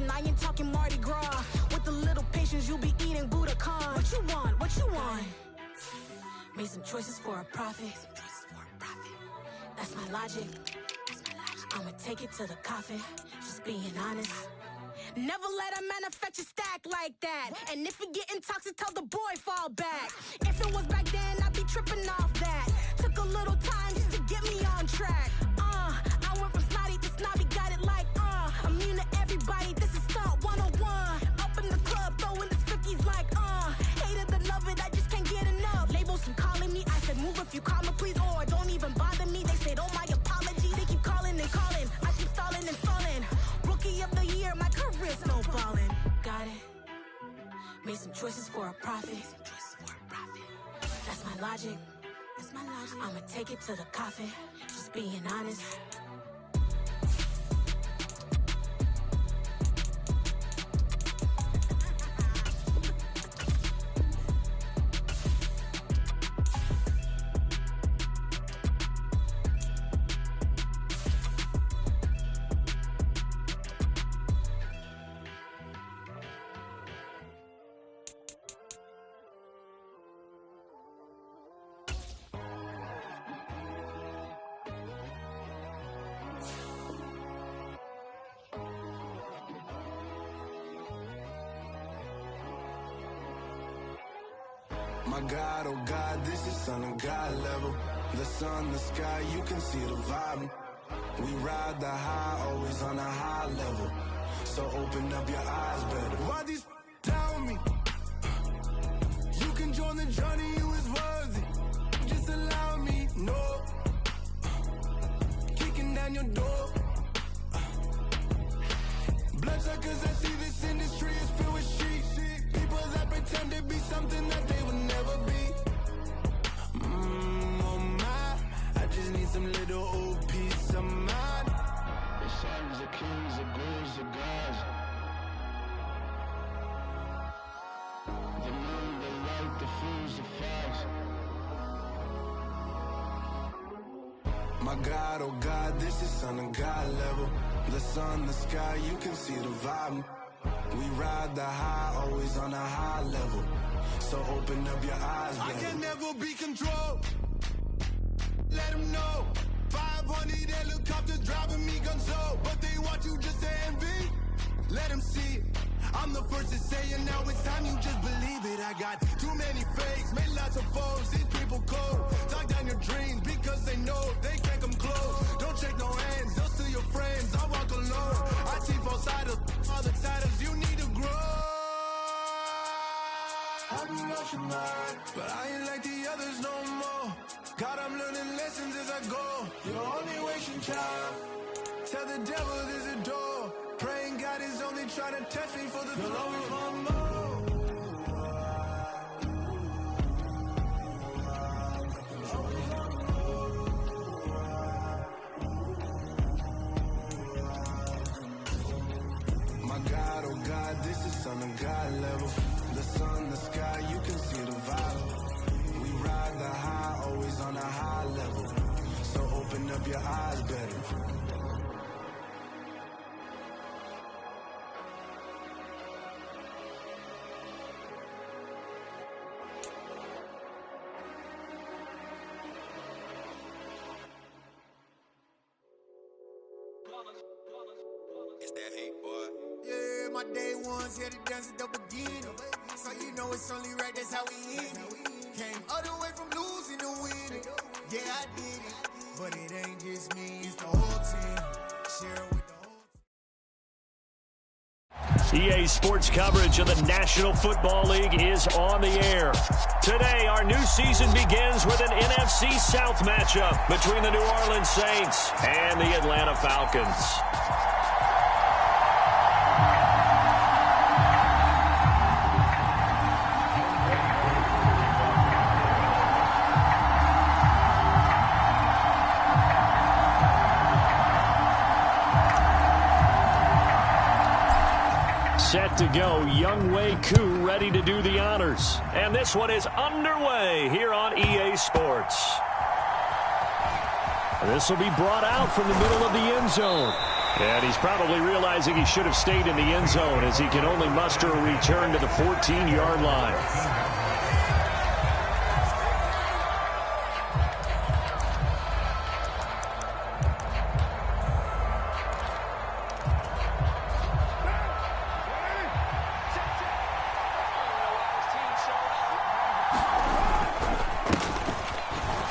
and I ain't talking Mardi Gras. With a little patience, you'll be eating Budokan. What you want? What you want? Made some choices for a profit. That's my logic. I'ma take it to the coffin. Just being honest. Never let a manufacture stack like that. And if it getting toxic, tell the boy fall back. If it was back then, I'd be tripping off that. Took a little time just to get me on track. I went from snotty to snobby, got it like immune to everybody, this is stunt 101. Up in the club, throwing the 50s like hate it and love it, I just can't get enough. Labels keep calling me, I said move if you call me please, or don't even bother me. They said oh my apology, they keep calling and calling. I keep stalling and stalling. Rookie of the year, my career snowballing. Got it. Made some choices for a profit. That's my logic. I'ma take it to the coffin. Just being honest. My God, oh God, this is son of God level. The sun, the sky, you can see the vibe. We ride the high, always on a high level. So open up your eyes better. Why these tell me? You can join the journey, you is worthy. Just allow me, no. Kicking down your door. Bloodsuckers, I see this industry is filled with sheep. People that pretend to be something that they would never be. Oh my, I just need some little old peace of mind. The sons, the kings, the ghouls, the gods. The moon, the light, the fools, the facts. My God, oh God, this is son of God level. The sun, the sky, you can see the vibe. We ride the high, always on a high level. So open up your eyes, baby. I can never be controlled. Let them know. 500 helicopters driving me gonzo. But they want you just to envy. Let them see it. I'm the first to say it, now it's time you just believe it. I got too many fakes, made lots of foes. These people cold. Talk down your dreams because they know they can't come close. Don't shake no hands, they'll steal your friends. I walk alone. I see false idols, all the titles you need to grow. I be lost your mind, but I ain't like the others no more. God, I'm learning lessons as I go. You're only wasting time. Tell the devil there's a door. Praying God is only trying to test me for the glory for more. My God, oh God, this is son of God level. The sun, the sky, you can see the vibe. We ride the high, always on a high level. So open up your eyes better. It's that hate, boy. Yeah, my day ones here to dance at the beginning. So you know it's only right, that's how we end it. Came all the way from losing to winning. Yeah, I did it. But it ain't just me, it's the whole team. Share it with the whole EA Sports coverage of the National Football League is on the air. Today, our new season begins with an NFC South matchup between the New Orleans Saints and the Atlanta Falcons. Set to go, Younghoe Koo ready to do the honors. And this one is underway here on EA Sports. This will be brought out from the middle of the end zone. And he's probably realizing he should have stayed in the end zone as he can only muster a return to the 14-yard line.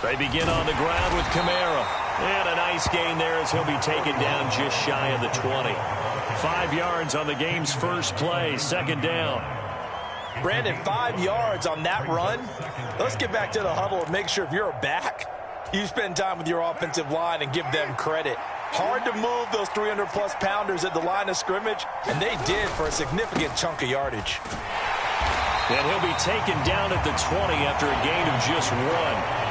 They begin on the ground with Kamara. And a nice gain there as he'll be taken down just shy of the 20. 5 yards on the game's first play, second down. Brandon, 5 yards on that run. Let's get back to the huddle and make sure if you're a back, you spend time with your offensive line and give them credit. Hard to move those 300-plus pounders at the line of scrimmage, and they did for a significant chunk of yardage. And he'll be taken down at the 20 after a gain of just 1.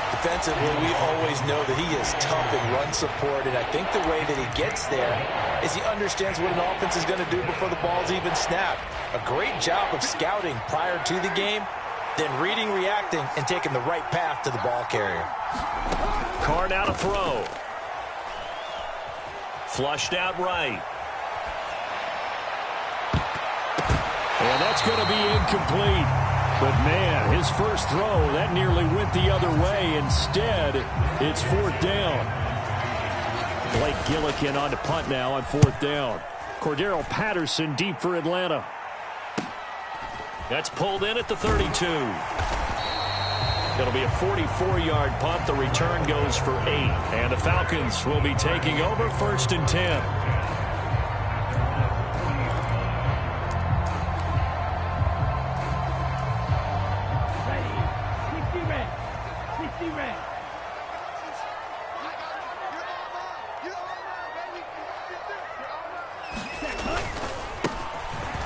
Defensively, we always know that he is tough in run support, and I think the way that he gets there is he understands what an offense is going to do before the ball's even snapped. A great job of scouting prior to the game, then reading, reacting, and taking the right path to the ball carrier. Carr now to throw. Flushed out right. And that's going to be incomplete. But, man, his first throw, that nearly went the other way. Instead, it's fourth down. Blake Gillikin on to punt now on fourth down. Cordero Patterson deep for Atlanta. That's pulled in at the 32. It'll be a 44-yard punt. The return goes for 8. And the Falcons will be taking over first and 10.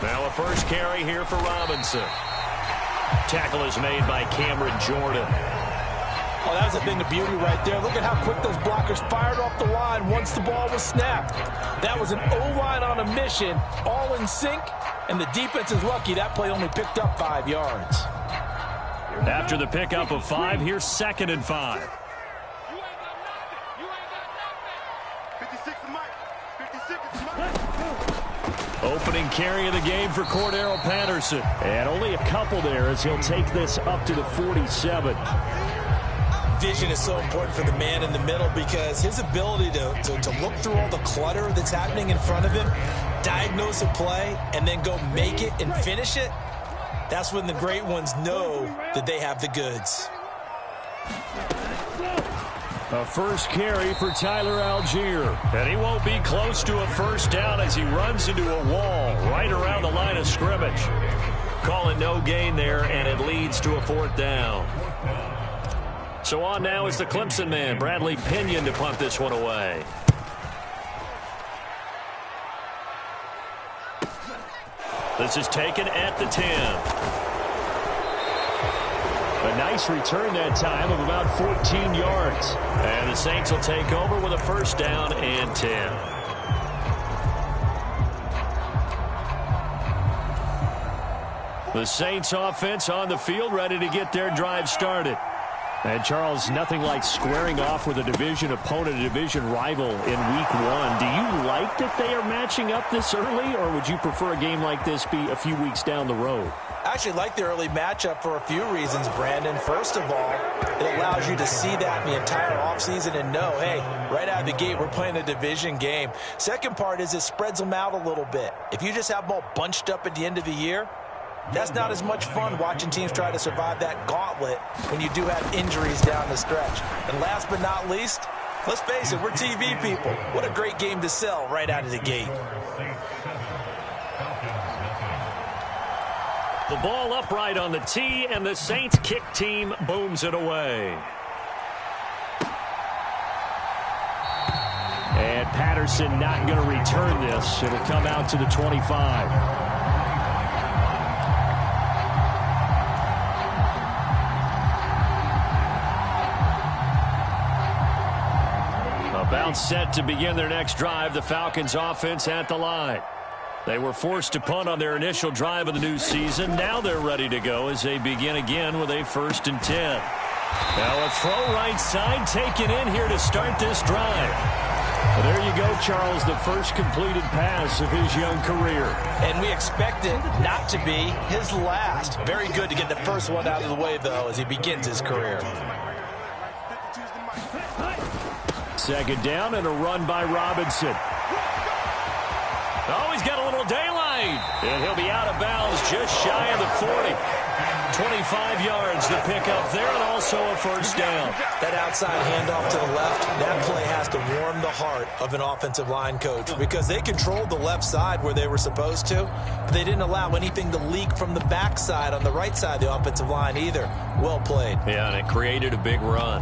Now a first carry here for Robinson. Tackle is made by Cameron Jordan. Oh, that was a thing of beauty right there. Look at how quick those blockers fired off the line once the ball was snapped. That was an O-line on a mission, all in sync, and the defense is lucky that play only picked up 5 yards. After the pickup of 5, here's second and 5. Opening carry of the game for Cordero Patterson. And only a couple there as he'll take this up to the 47. Vision is so important for the man in the middle because his ability to look through all the clutter that's happening in front of him, diagnose a play, and then go make it and finish it, that's when the great ones know that they have the goods. A first carry for Tyler Algier. And he won't be close to a first down as he runs into a wall right around the line of scrimmage. Call it no gain there, and it leads to a fourth down. So on now is the Clemson man, Bradley Pinion, to punt this one away. This is taken at the 10. A nice return that time of about 14 yards. And the Saints will take over with a first down and 10. The Saints offense on the field ready to get their drive started. And, Charles, nothing like squaring off with a division opponent, a division rival in week 1. Do you like that they are matching up this early, or would you prefer a game like this be a few weeks down the road? I actually like the early matchup for a few reasons, Brandon. First of all, it allows you to see that in the entire offseason and know, hey, right out of the gate, we're playing a division game. Second part is it spreads them out a little bit. If you just have them all bunched up at the end of the year, that's not as much fun watching teams try to survive that gauntlet when you do have injuries down the stretch. And last but not least, let's face it, we're TV people. What a great game to sell right out of the gate. The ball upright on the tee, and the Saints kick team booms it away. And Patterson not going to return this. It'll come out to the 25. About set to begin their next drive, the Falcons offense at the line. They were forced to punt on their initial drive of the new season. Now they're ready to go as they begin again with a first and 10. Now a throw right side taken in here to start this drive. Well, there you go, Charles, the first completed pass of his young career. And we expect it not to be his last. Very good to get the first one out of the way, though, as he begins his career. Second down and a run by Robinson. Oh, he's got a little daylight. And he'll be out of bounds just shy of the 40. 25 yards to pick up there, and also a first down. That outside handoff to the left, that play has to warm the heart of an offensive line coach because they controlled the left side where they were supposed to, but they didn't allow anything to leak from the backside on the right side of the offensive line either. Well played. Yeah, and it created a big run.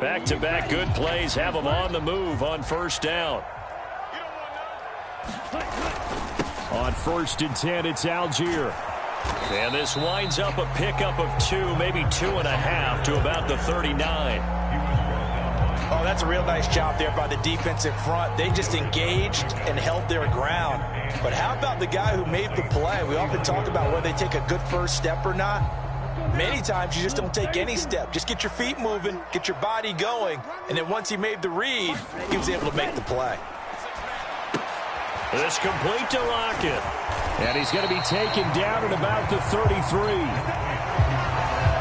Back-to-back good plays have them on the move on first down. On 1st and 10, it's Algier. And this winds up a pickup of 2, maybe 2.5 to about the 39. Oh, that's a real nice job there by the defensive front. They just engaged and held their ground. But how about the guy who made the play? We often talk about whether they take a good first step or not. Many times you just don't take any step. Just get your feet moving, get your body going, and then once he made the read, he was able to make the play. This complete to Lockett. And he's going to be taken down at about the 33.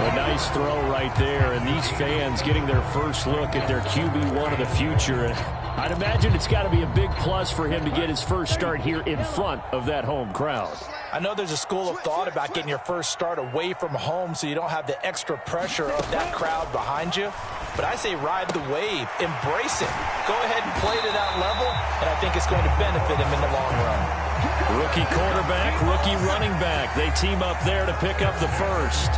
A nice throw right there, and these fans getting their first look at their QB1 of the future. And I'd imagine it's got to be a big plus for him to get his first start here in front of that home crowd. I know there's a school of thought about getting your first start away from home so you don't have the extra pressure of that crowd behind you. But I say ride the wave, embrace it. Go ahead and play to that level, and I think it's going to benefit him in the long run. Rookie quarterback, rookie running back. They team up there to pick up the first.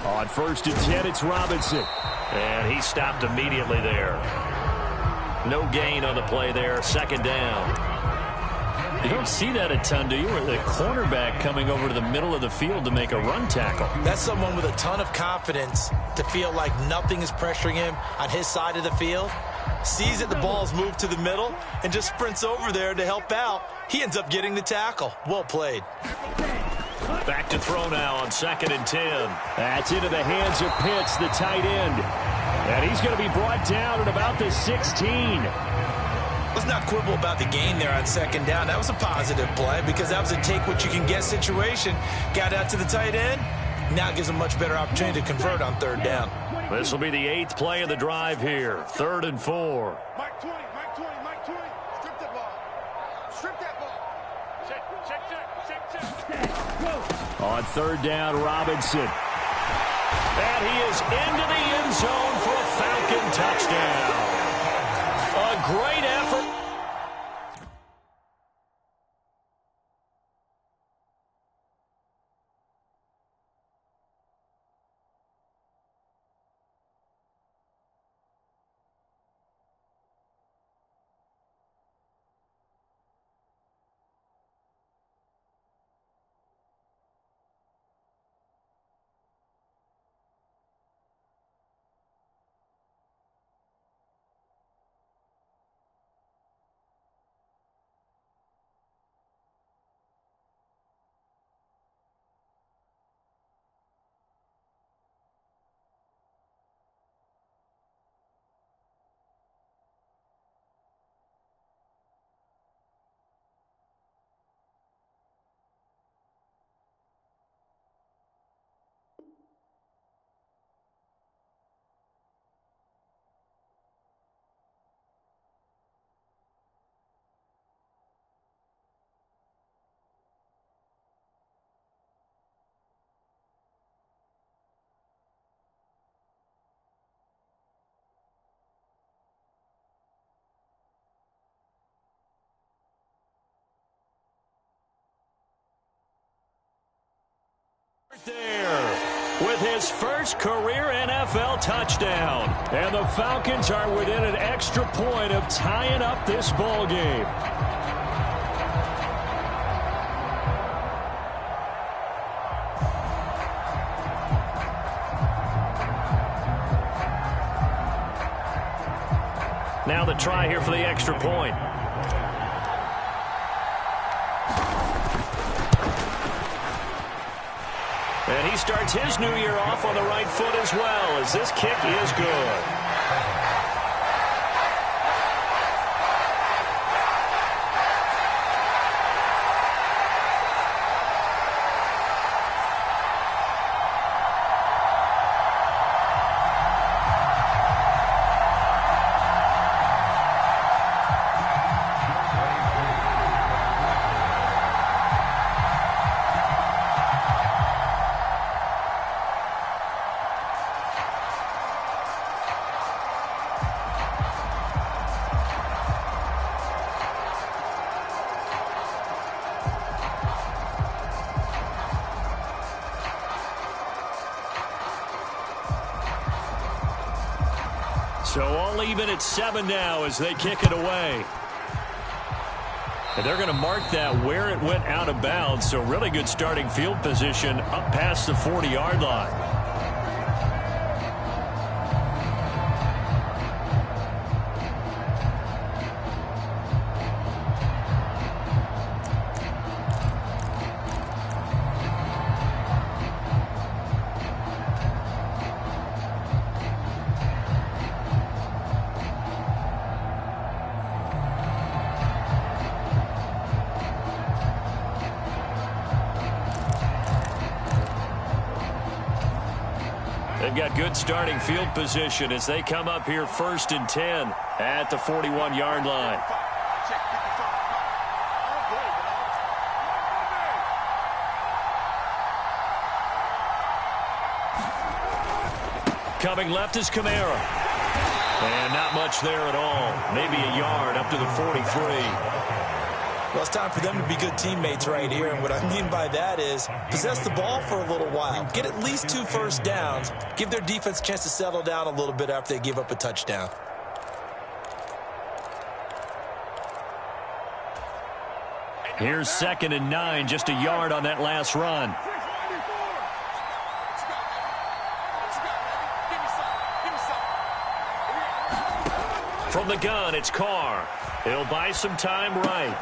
On 1st and 10, it's Robinson. And he stopped immediately there. No gain on the play there. Second down. You don't see that a ton, do you? Or the cornerback coming over to the middle of the field to make a run tackle. That's someone with a ton of confidence to feel like nothing is pressuring him on his side of the field. Sees that the ball's moved to the middle and just sprints over there to help out. He ends up getting the tackle. Well played. Back to throw now on 2nd and 10. That's into the hands of Pitts, the tight end. And he's going to be brought down at about the 16. Let's not quibble about the gain there on 2nd down. That was a positive play because that was a take-what-you-can-get situation. Got out to the tight end. Now gives him a much better opportunity to convert on 3rd down. This will be the 8th play of the drive here. 3rd and 4. Mike 20. Strip that ball. Strip that ball. Check. On 3rd down, Robinson. And he is into the end zone for a Falcon touchdown. A great effort. There with his first career NFL touchdown. And the Falcons are within an extra point of tying up this ball game. Now the try here for the extra point. And he starts his new year off on the right foot as well, as this kick is good. So all even at 7 now as they kick it away. And they're going to mark that where it went out of bounds. So really good starting field position up past the 40-yard line. They've got good starting field position as they come up here 1st and 10 at the 41-yard line. Coming left is Kamara. And not much there at all. Maybe a yard up to the 43. Well, it's time for them to be good teammates right here. And what I mean by that is possess the ball for a little while. Get at least 2 first downs. Give their defense a chance to settle down a little bit after they give up a touchdown. Here's 2nd and 9, just a yard on that last run. From the gun, it's Carr. He'll buy some time right.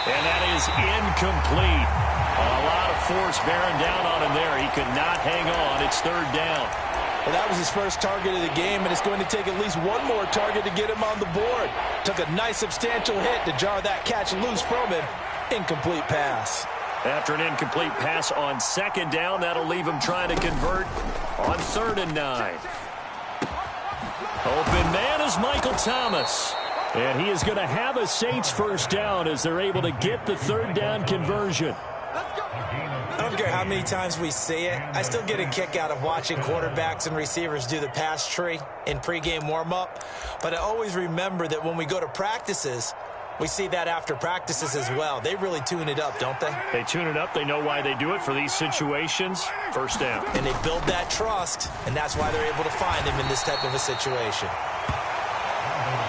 And that is incomplete. A lot of force bearing down on him there. He could not hang on. It's 3rd down. Well, that was his first target of the game, and it's going to take at least one more target to get him on the board. Took a nice substantial hit to jar that catch loose from him. Incomplete pass. After an incomplete pass on 2nd down, that'll leave him trying to convert on 3rd and 9. Open man is Michael Thomas. And he is going to have a Saints first down as they're able to get the 3rd down conversion. I don't care how many times we see it. I still get a kick out of watching quarterbacks and receivers do the pass tree in pregame warm-up. But I always remember that when we go to practices, we see that after practices as well. They really tune it up, don't they? They tune it up. They know why they do it for these situations. First down. And they build that trust, and that's why they're able to find him in this type of a situation.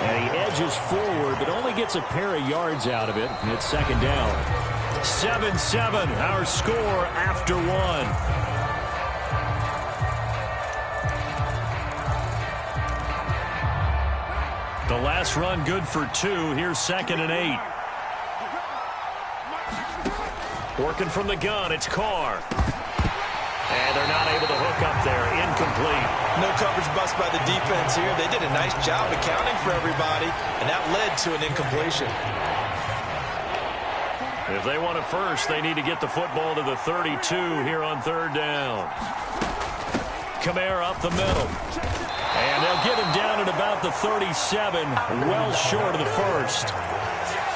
And he edges forward, but only gets a pair of yards out of it, and it's 2nd down. 7-7, our score after 1. The last run good for 2. Here's 2nd and 8. Working from the gun, it's Carr. And they're not able to hook up there. Incomplete. No coverage bust by the defense here. They did a nice job accounting for everybody, and that led to an incompletion. If they want it first, they need to get the football to the 32 here on 3rd down. Kamara up the middle. And they'll get him down at about the 37, well short of the 1st.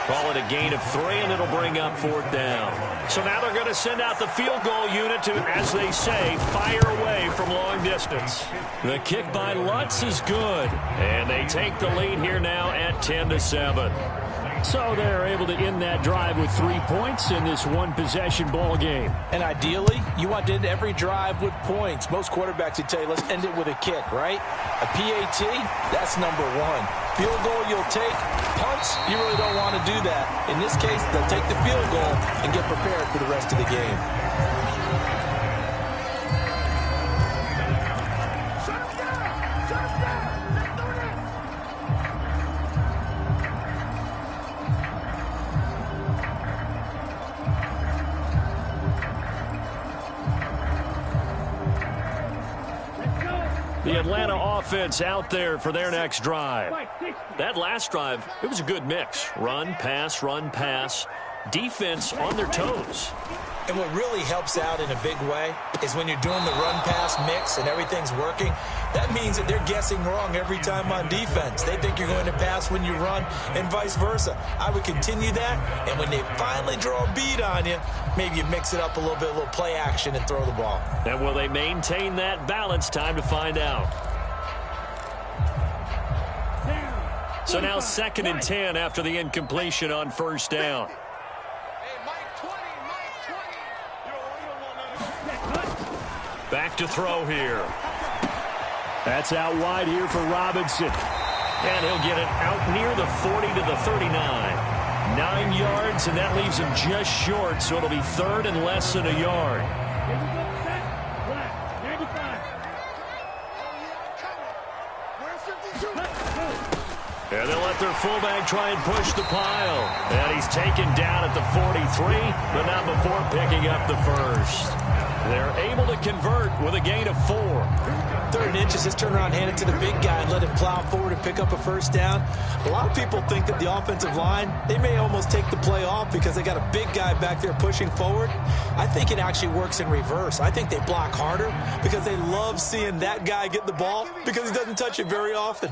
Call it a gain of 3, and it'll bring up 4th down. So now they're going to send out the field goal unit to, as they say, fire away from long distance. The kick by Lutz is good, and they take the lead here now at 10-7. So they're able to end that drive with 3 points in this one-possession ball game. And ideally, you want to end every drive with points. Most quarterbacks would tell you, let's end it with a kick, right? A PAT, that's number 1. Field goal you'll take. Punts, you really don't want to do that. In this case, they'll take the field goal and get prepared for the rest of the game. Atlanta offense out there for their next drive. That last drive, it was a good mix. Run, pass, defense on their toes. And what really helps out in a big way is when you're doing the run-pass mix and everything's working, that means that they're guessing wrong every time on defense. They think you're going to pass when you run and vice versa. I would continue that, and when they finally draw a bead on you, maybe you mix it up a little play action and throw the ball. And will they maintain that balance? Time to find out. So now 2nd and 10 after the incompletion on first down. Back to throw here. That's out wide here for Robinson. And he'll get it out near the 40 to the 39. 9 yards, and that leaves him just short, so it'll be 3rd and less than a yard. And they'll let their fullback try and push the pile. And he's taken down at the 43, but not before picking up the first. They're able to convert with a gain of 4. 3rd and inches, just turn around, hand it to the big guy, and let him plow forward and pick up a first down. A lot of people think that the offensive line, they may almost take the play off because they got a big guy back there pushing forward. I think it actually works in reverse. I think they block harder because they love seeing that guy get the ball because he doesn't touch it very often.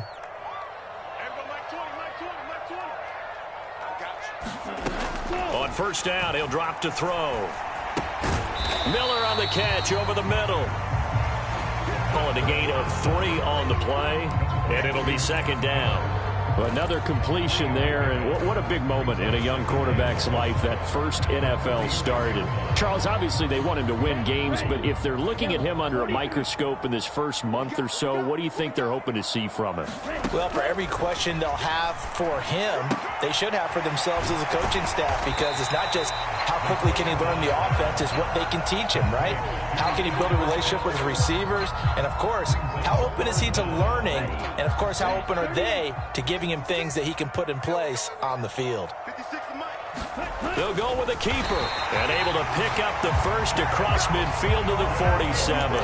On first down, he'll drop to throw. Miller on the catch over the middle. Call it a gain of 3 on the play, and it'll be 2nd down. Another completion there, and what a big moment in a young quarterback's life, that first NFL start. And Charles, obviously they want him to win games, but if they're looking at him under a microscope in this first month or so, what do you think they're hoping to see from him? Well, for every question they'll have for him, they should have for themselves as a coaching staff, because it's not just how quickly can he learn the offense, it's what they can teach him, right? How can he build a relationship with his receivers? And, of course, how open is he to learning? And, of course, how open are they to giving him things that he can put in place on the field? They'll go with a keeper and able to pick up the first across midfield to the 47.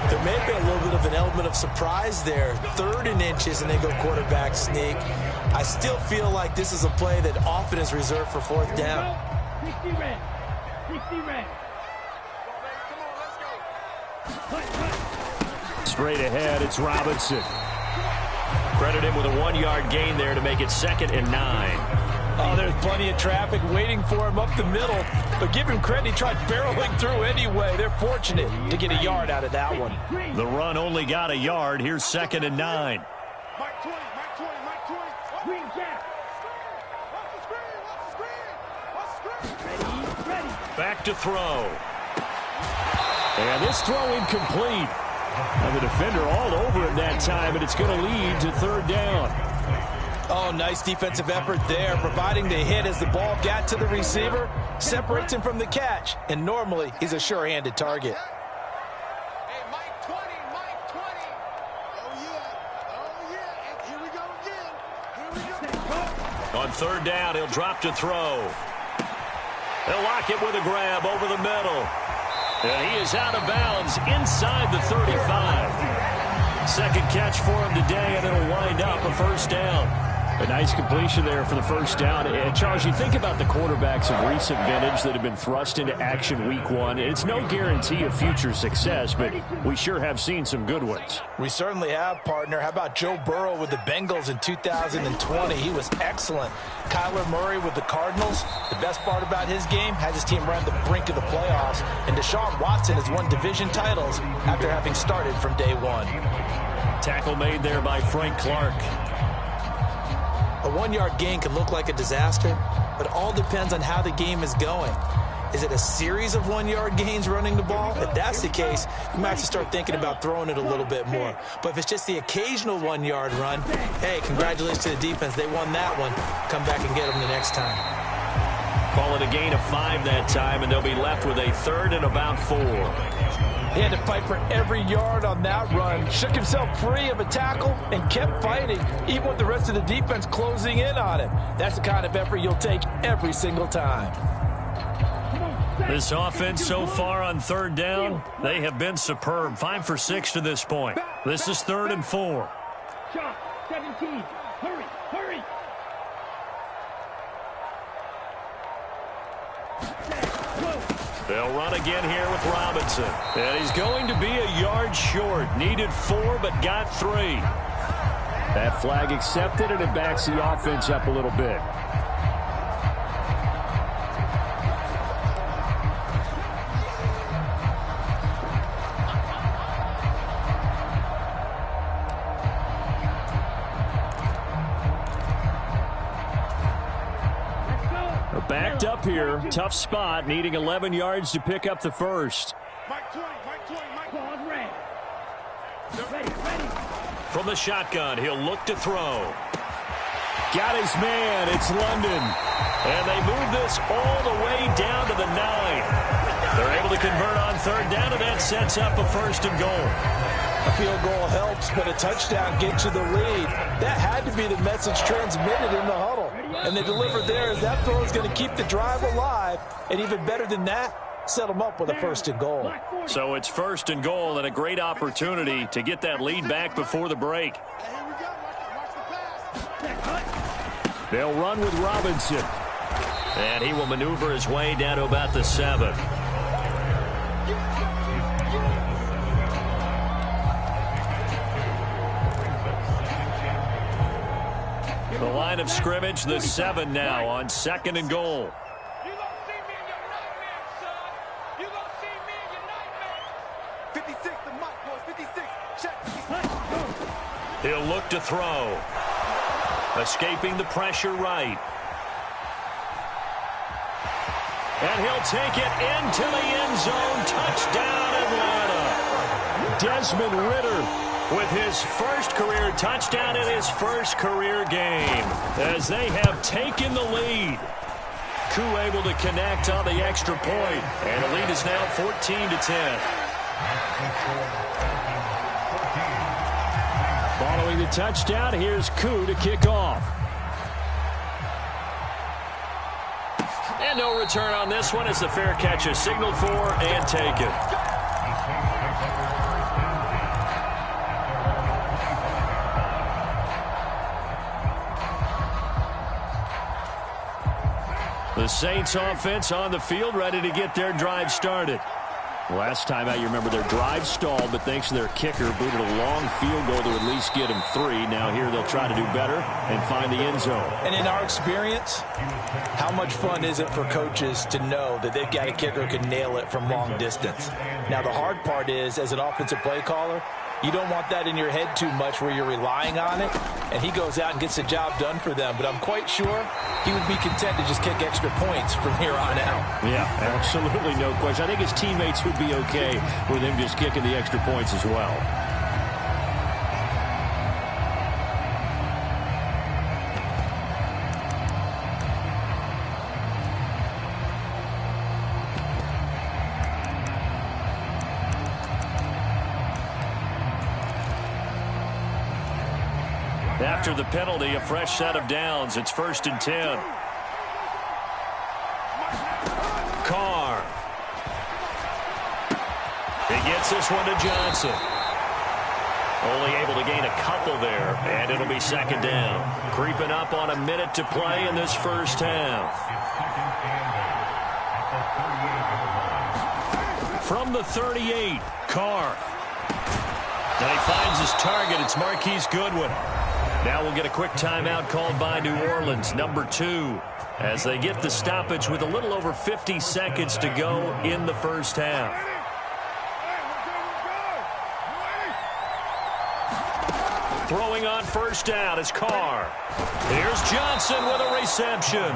There may be a little bit of an element of surprise there. 3rd and inches, and they go quarterback sneak. I still feel like this is a play that often is reserved for 4th down. 60 red. 60 red. Straight ahead, it's Robinson. Credit him with a 1-yard gain there to make it 2nd and 9. Oh, there's plenty of traffic waiting for him up the middle. But give him credit, he tried barreling through anyway. They're fortunate to get a yard out of that one. The run only got a yard. Here's 2nd and 9. Mike 20, Mike 20, Mike 20. Green jack. Watch the screen, watch the screen, watch the screen. Ready. Back to throw. And this throw incomplete. And the defender all over it that time, and it's going to lead to 3rd down. Oh, nice defensive effort there, providing the hit as the ball got to the receiver, separates him from the catch, and normally he's a sure-handed target. Hey, Mike 20, Mike 20. Oh, yeah, here we go again. Here we go. On 3rd down, he'll drop to throw. They'll lock it with a grab over the middle. And he is out of bounds inside the 35. 2nd catch for him today, and it'll wind up a 1st down. A nice completion there for the 1st down. And Charles, you think about the quarterbacks of recent vintage that have been thrust into action week 1. It's no guarantee of future success, but we sure have seen some good ones. We certainly have, partner. How about Joe Burrow with the Bengals in 2020? He was excellent. Kyler Murray with the Cardinals. The best part about his game, has his team around the brink of the playoffs. And Deshaun Watson has won division titles after having started from day 1. Tackle made there by Frank Clark. A 1-yard gain can look like a disaster, but it all depends on how the game is going. Is it a series of 1-yard gains running the ball? If that's the case, you might have to start thinking about throwing it a little bit more. But if it's just the occasional 1-yard run, hey, congratulations to the defense. They won that one. Come back and get them the next time. Call it a gain of 5 that time, and they'll be left with a 3rd and about 4. He had to fight for every yard on that run, shook himself free of a tackle, and kept fighting, even with the rest of the defense closing in on him. That's the kind of effort you'll take every single time. Come on, This offense so far on third down, they have been superb. 5 for 6 to this point. This is 3rd and 4. Shot, 17. Hurry, hurry. They'll run again here with Robinson. And he's going to be a yard short. Needed 4, but got 3. That flag accepted, and it backs the offense up a little bit. Backed up here. Tough spot. Needing 11 yards to pick up the first. Mike 20, Mike 20, Mike. Ball red. Ready. From the shotgun, he'll look to throw. Got his man. It's London. And they move this all the way down to the 9. They're able to convert on third down, and that sets up a 1st and goal. A field goal helps, but a touchdown gets you the lead. That had to be the message transmitted in the huddle. And they delivered there as that throw is going to keep the drive alive. And even better than that, set them up with a 1st and goal. So it's 1st and goal, and a great opportunity to get that lead back before the break. Here we go. Watch the pass. They'll run with Robinson. And he will maneuver his way down to about the 7. The line of scrimmage, the 7 now on 2nd and goal. You gonna see me in your nightmares, son. You gonna see me in your nightmares. 56, the mic, boys. 56. Check. He'll look to throw. Escaping the pressure right. And he'll take it into the end zone. Touchdown, Atlanta. Desmond Ridder with his first career touchdown in his first career game, as they have taken the lead. Koo able to connect on the extra point, and the lead is now 14-10. Following the touchdown, here's Koo to kick off. And no return on this one as the fair catch is signaled for and taken. The Saints offense on the field, ready to get their drive started. Last time out, you remember their drive stalled, but thanks to their kicker, booted a long field goal to at least get them 3. Now here they'll try to do better and find the end zone. And in our experience, how much fun is it for coaches to know that they've got a kicker who can nail it from long distance? Now the hard part is, as an offensive play caller, you don't want that in your head too much where you're relying on it, and he goes out and gets the job done for them. But I'm quite sure he would be content to just kick extra points from here on out. Yeah, absolutely no question. I think his teammates would be okay with him just kicking the extra points as well. After the penalty, a fresh set of downs. It's 1st and 10. Carr. He gets this one to Johnson. Only able to gain a couple there, and it'll be 2nd down. Creeping up on a minute to play in this first half. From the 38, Carr. And he finds his target. It's Marquise Goodwin. Now we'll get a quick timeout called by New Orleans, number 2, as they get the stoppage with a little over 50 seconds to go in the first half. Throwing on first down is Carr. Here's Johnson with a reception.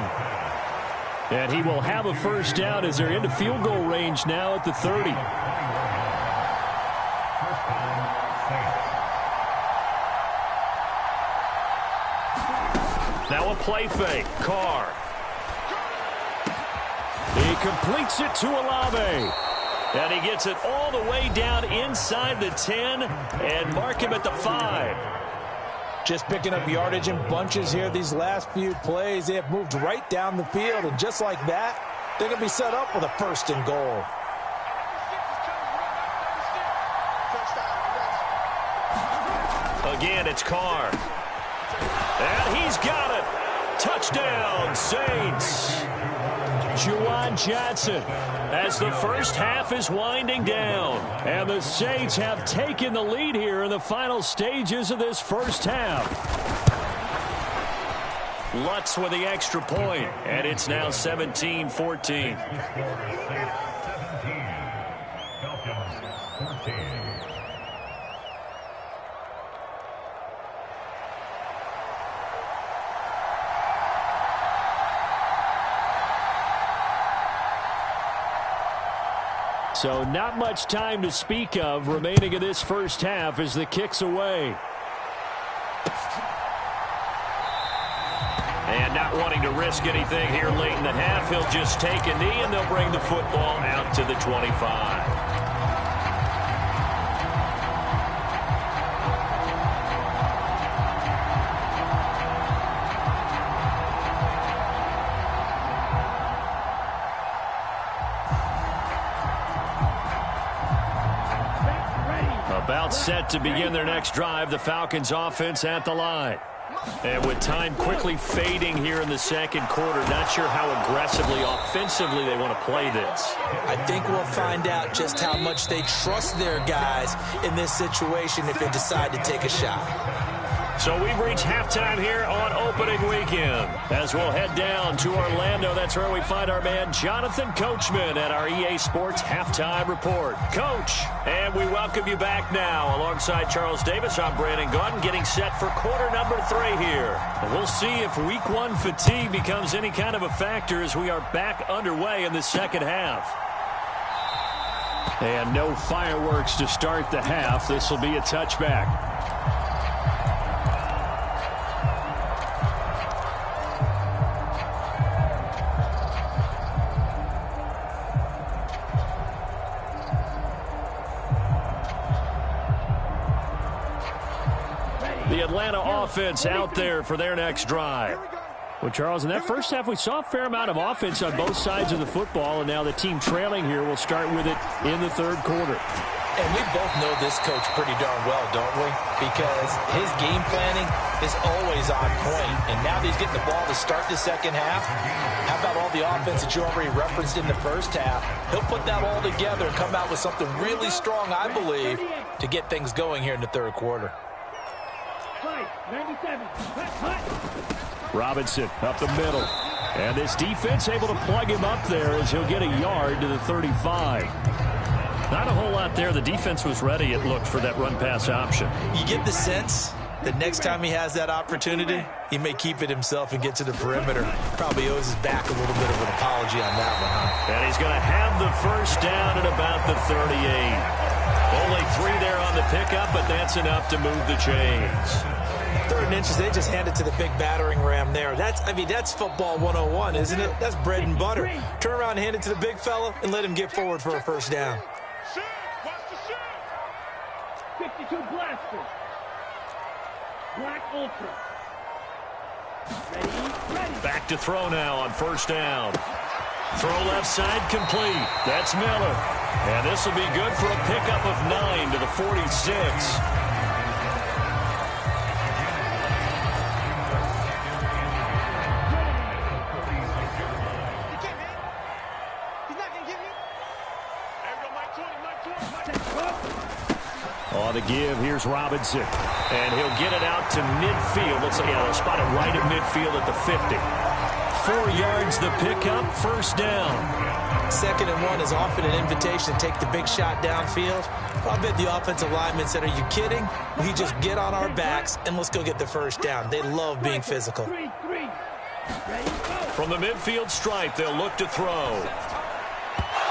And he will have a first down as they're into field goal range now at the 30. Now a play fake. Carr. He completes it to Olave. And he gets it all the way down inside the 10 and mark him at the 5. Just picking up yardage in bunches here these last few plays. They have moved right down the field, and just like that, They're going to be set up with a 1st and goal. Again, it's Carr. And he's got it. Touchdown, Saints. Juwan Johnson as the first half is winding down. And the Saints have taken the lead here in the final stages of this first half. Lutz with the extra point, and it's now 17-14. So not much time to speak of remaining in this first half as the kick's away. And not wanting to risk anything here late in the half, he'll just take a knee and they'll bring the football out to the 25. About set to begin their next drive, the Falcons offense at the line. And with time quickly fading here in the second quarter, not sure how aggressively, offensively they want to play this. I think we'll find out just how much they trust their guys in this situation if they decide to take a shot. So we've reached halftime here on opening weekend. As we'll head down to Orlando, that's where we find our man Jonathan Coachman at our EA Sports Halftime Report. Coach, and we welcome you back now. Alongside Charles Davis, I'm Brandon Gaudin, getting set for quarter number 3 here. And we'll see if week 1 fatigue becomes any kind of a factor as we are back underway in the second half. And no fireworks to start the half. This will be a touchback. The Atlanta offense out there for their next drive. Well, Charles, in that first half, we saw a fair amount of offense on both sides of the football, and now the team trailing here will start with it in the third quarter. And we both know this coach pretty darn well, don't we? Because his game planning is always on point. And now that he's getting the ball to start the second half, how about all the offense that you already referenced in the first half? He'll put that all together and come out with something really strong, I believe, to get things going here in the third quarter. 97. Robinson up the middle. And this defense able to plug him up there as he'll get a yard to the 35. Not a whole lot there. The defense was ready, it looked, for that run-pass option. You get the sense that next time he has that opportunity, he may keep it himself and get to the perimeter. Probably owes his back a little bit of an apology on that one, huh? And he's going to have the first down at about the 38. Only 3 there on the pickup, but that's enough to move the chains. 3rd and inches, they just hand it to the big battering ram there. That's football 101, isn't it? That's bread and butter. Turn around and hand it to the big fella and let him get forward for a first down. 52 Blaster. Black Ultra. Ready. Back to throw now on first down. Throw left side complete. That's Miller. And this will be good for a pickup of 9 to the 46. On the give, here's Robinson. And he'll get it out to midfield. Let's see, they'll spot it right at midfield at the 50. 4 yards the pickup, first down. 2nd and 1 is often an invitation to take the big shot downfield. I bet the offensive lineman said, are you kidding? We just get on our backs and let's go get the first down. They love being physical. From the midfield stripe, they'll look to throw.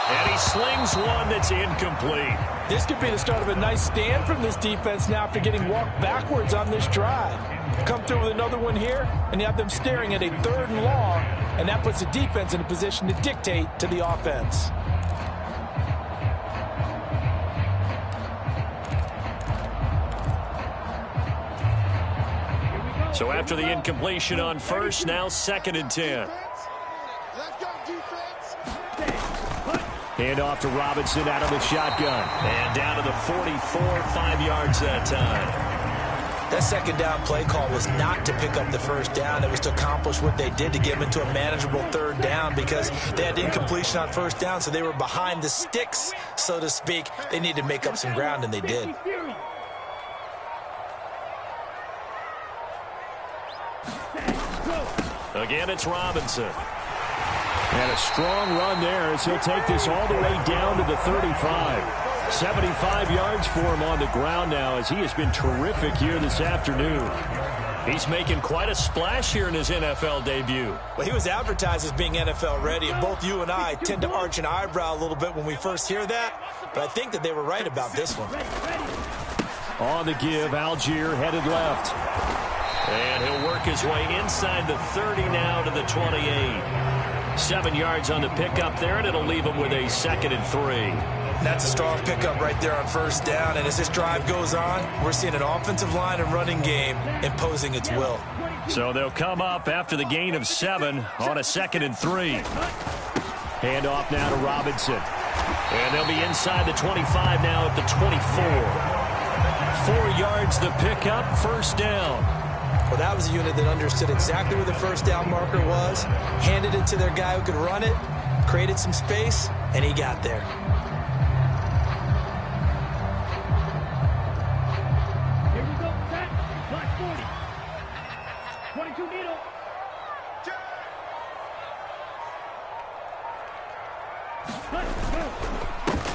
And he slings one that's incomplete. This could be the start of a nice stand from this defense now after getting walked backwards on this drive. Come through with another one here, and you have them staring at a 3rd and long, and that puts the defense in a position to dictate to the offense. So after the incompletion on first, now 2nd and 10. Let's go, defense. Hand off to Robinson out of the shotgun. And down to the 44, 5 yards that time. That second down play call was not to pick up the first down. It was to accomplish what they did to get them into a manageable third down because they had incompletion on first down, so they were behind the sticks, so to speak. They needed to make up some ground, and they did. Again, it's Robinson. And a strong run there as he'll take this all the way down to the 35. 75 yards for him on the ground now as he has been terrific here this afternoon. He's making quite a splash here in his NFL debut. Well, he was advertised as being NFL ready, and both you and I tend to arch an eyebrow a little bit when we first hear that, but I think that they were right about this one. On the give, Algier headed left. And he'll work his way inside the 30 now to the 28. 7 yards on the pickup there, and it'll leave him with a 2nd and 3. That's a strong pickup right there on first down, and as this drive goes on, we're seeing an offensive line and running game imposing its will. So they'll come up after the gain of 7 on a 2nd and 3. Hand off now to Robinson. And they'll be inside the 25 now at the 24. 4 yards the pickup, first down. Well, that was a unit that understood exactly where the first down marker was, handed it to their guy who could run it, created some space, and he got there. Here we go, set, black 40. 22 needle.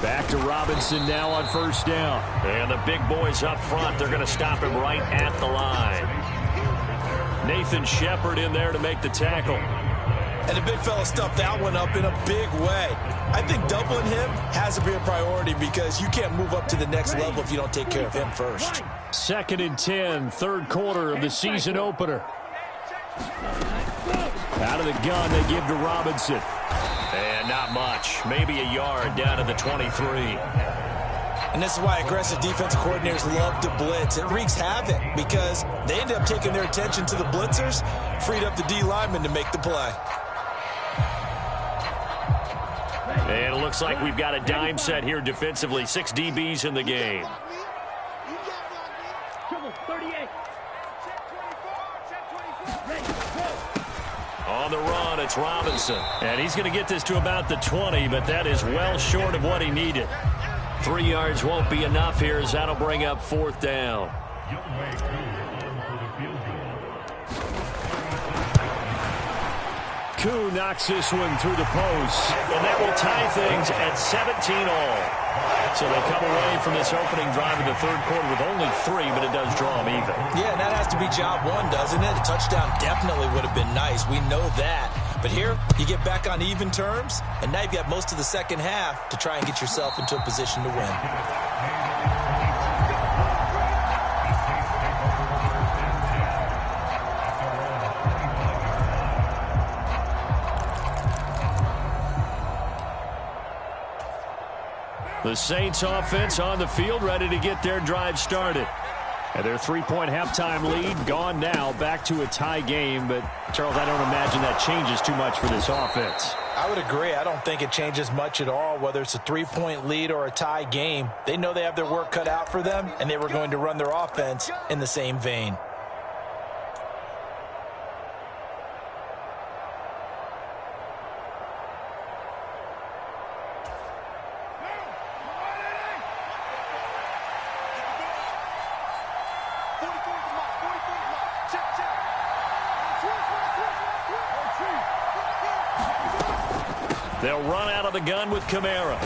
Back to Robinson now on first down. And the big boys up front, they're going to stop him right at the line. Nathan Shepard in there to make the tackle. And the big fella stuffed that one up in a big way. I think doubling him has to be a priority because you can't move up to the next level if you don't take care of him first. 2nd and 10, third quarter of the season opener. Out of the gun, they give to Robinson. And not much. Maybe a yard down to the 23. And this is why aggressive defensive coordinators love to blitz. It wreaks havoc because they end up taking their attention to the blitzers, freed up the D lineman to make the play. And it looks like we've got a dime set here defensively. 6 DBs in the game. On the run, it's Robinson. And he's going to get this to about the 20, but that is well short of what he needed. 3 yards won't be enough here as that'll bring up 4th down. Koo knocks this one through the post. And that will tie things at 17-all. So they come away from this opening drive in the third quarter with only 3, but it does draw them even. Yeah, and that has to be job one, doesn't it? A touchdown definitely would have been nice. We know that. But here, you get back on even terms, and now you've got most of the second half to try and get yourself into a position to win. The Saints offense on the field, ready to get their drive started. And their 3-point halftime lead gone now, back to a tie game. But, Charles, I don't imagine that changes too much for this offense. I would agree. I don't think it changes much at all, whether it's a 3-point lead or a tie game. They know they have their work cut out for them, and they were going to run their offense in the same vein. They'll run out of the gun with Kamara.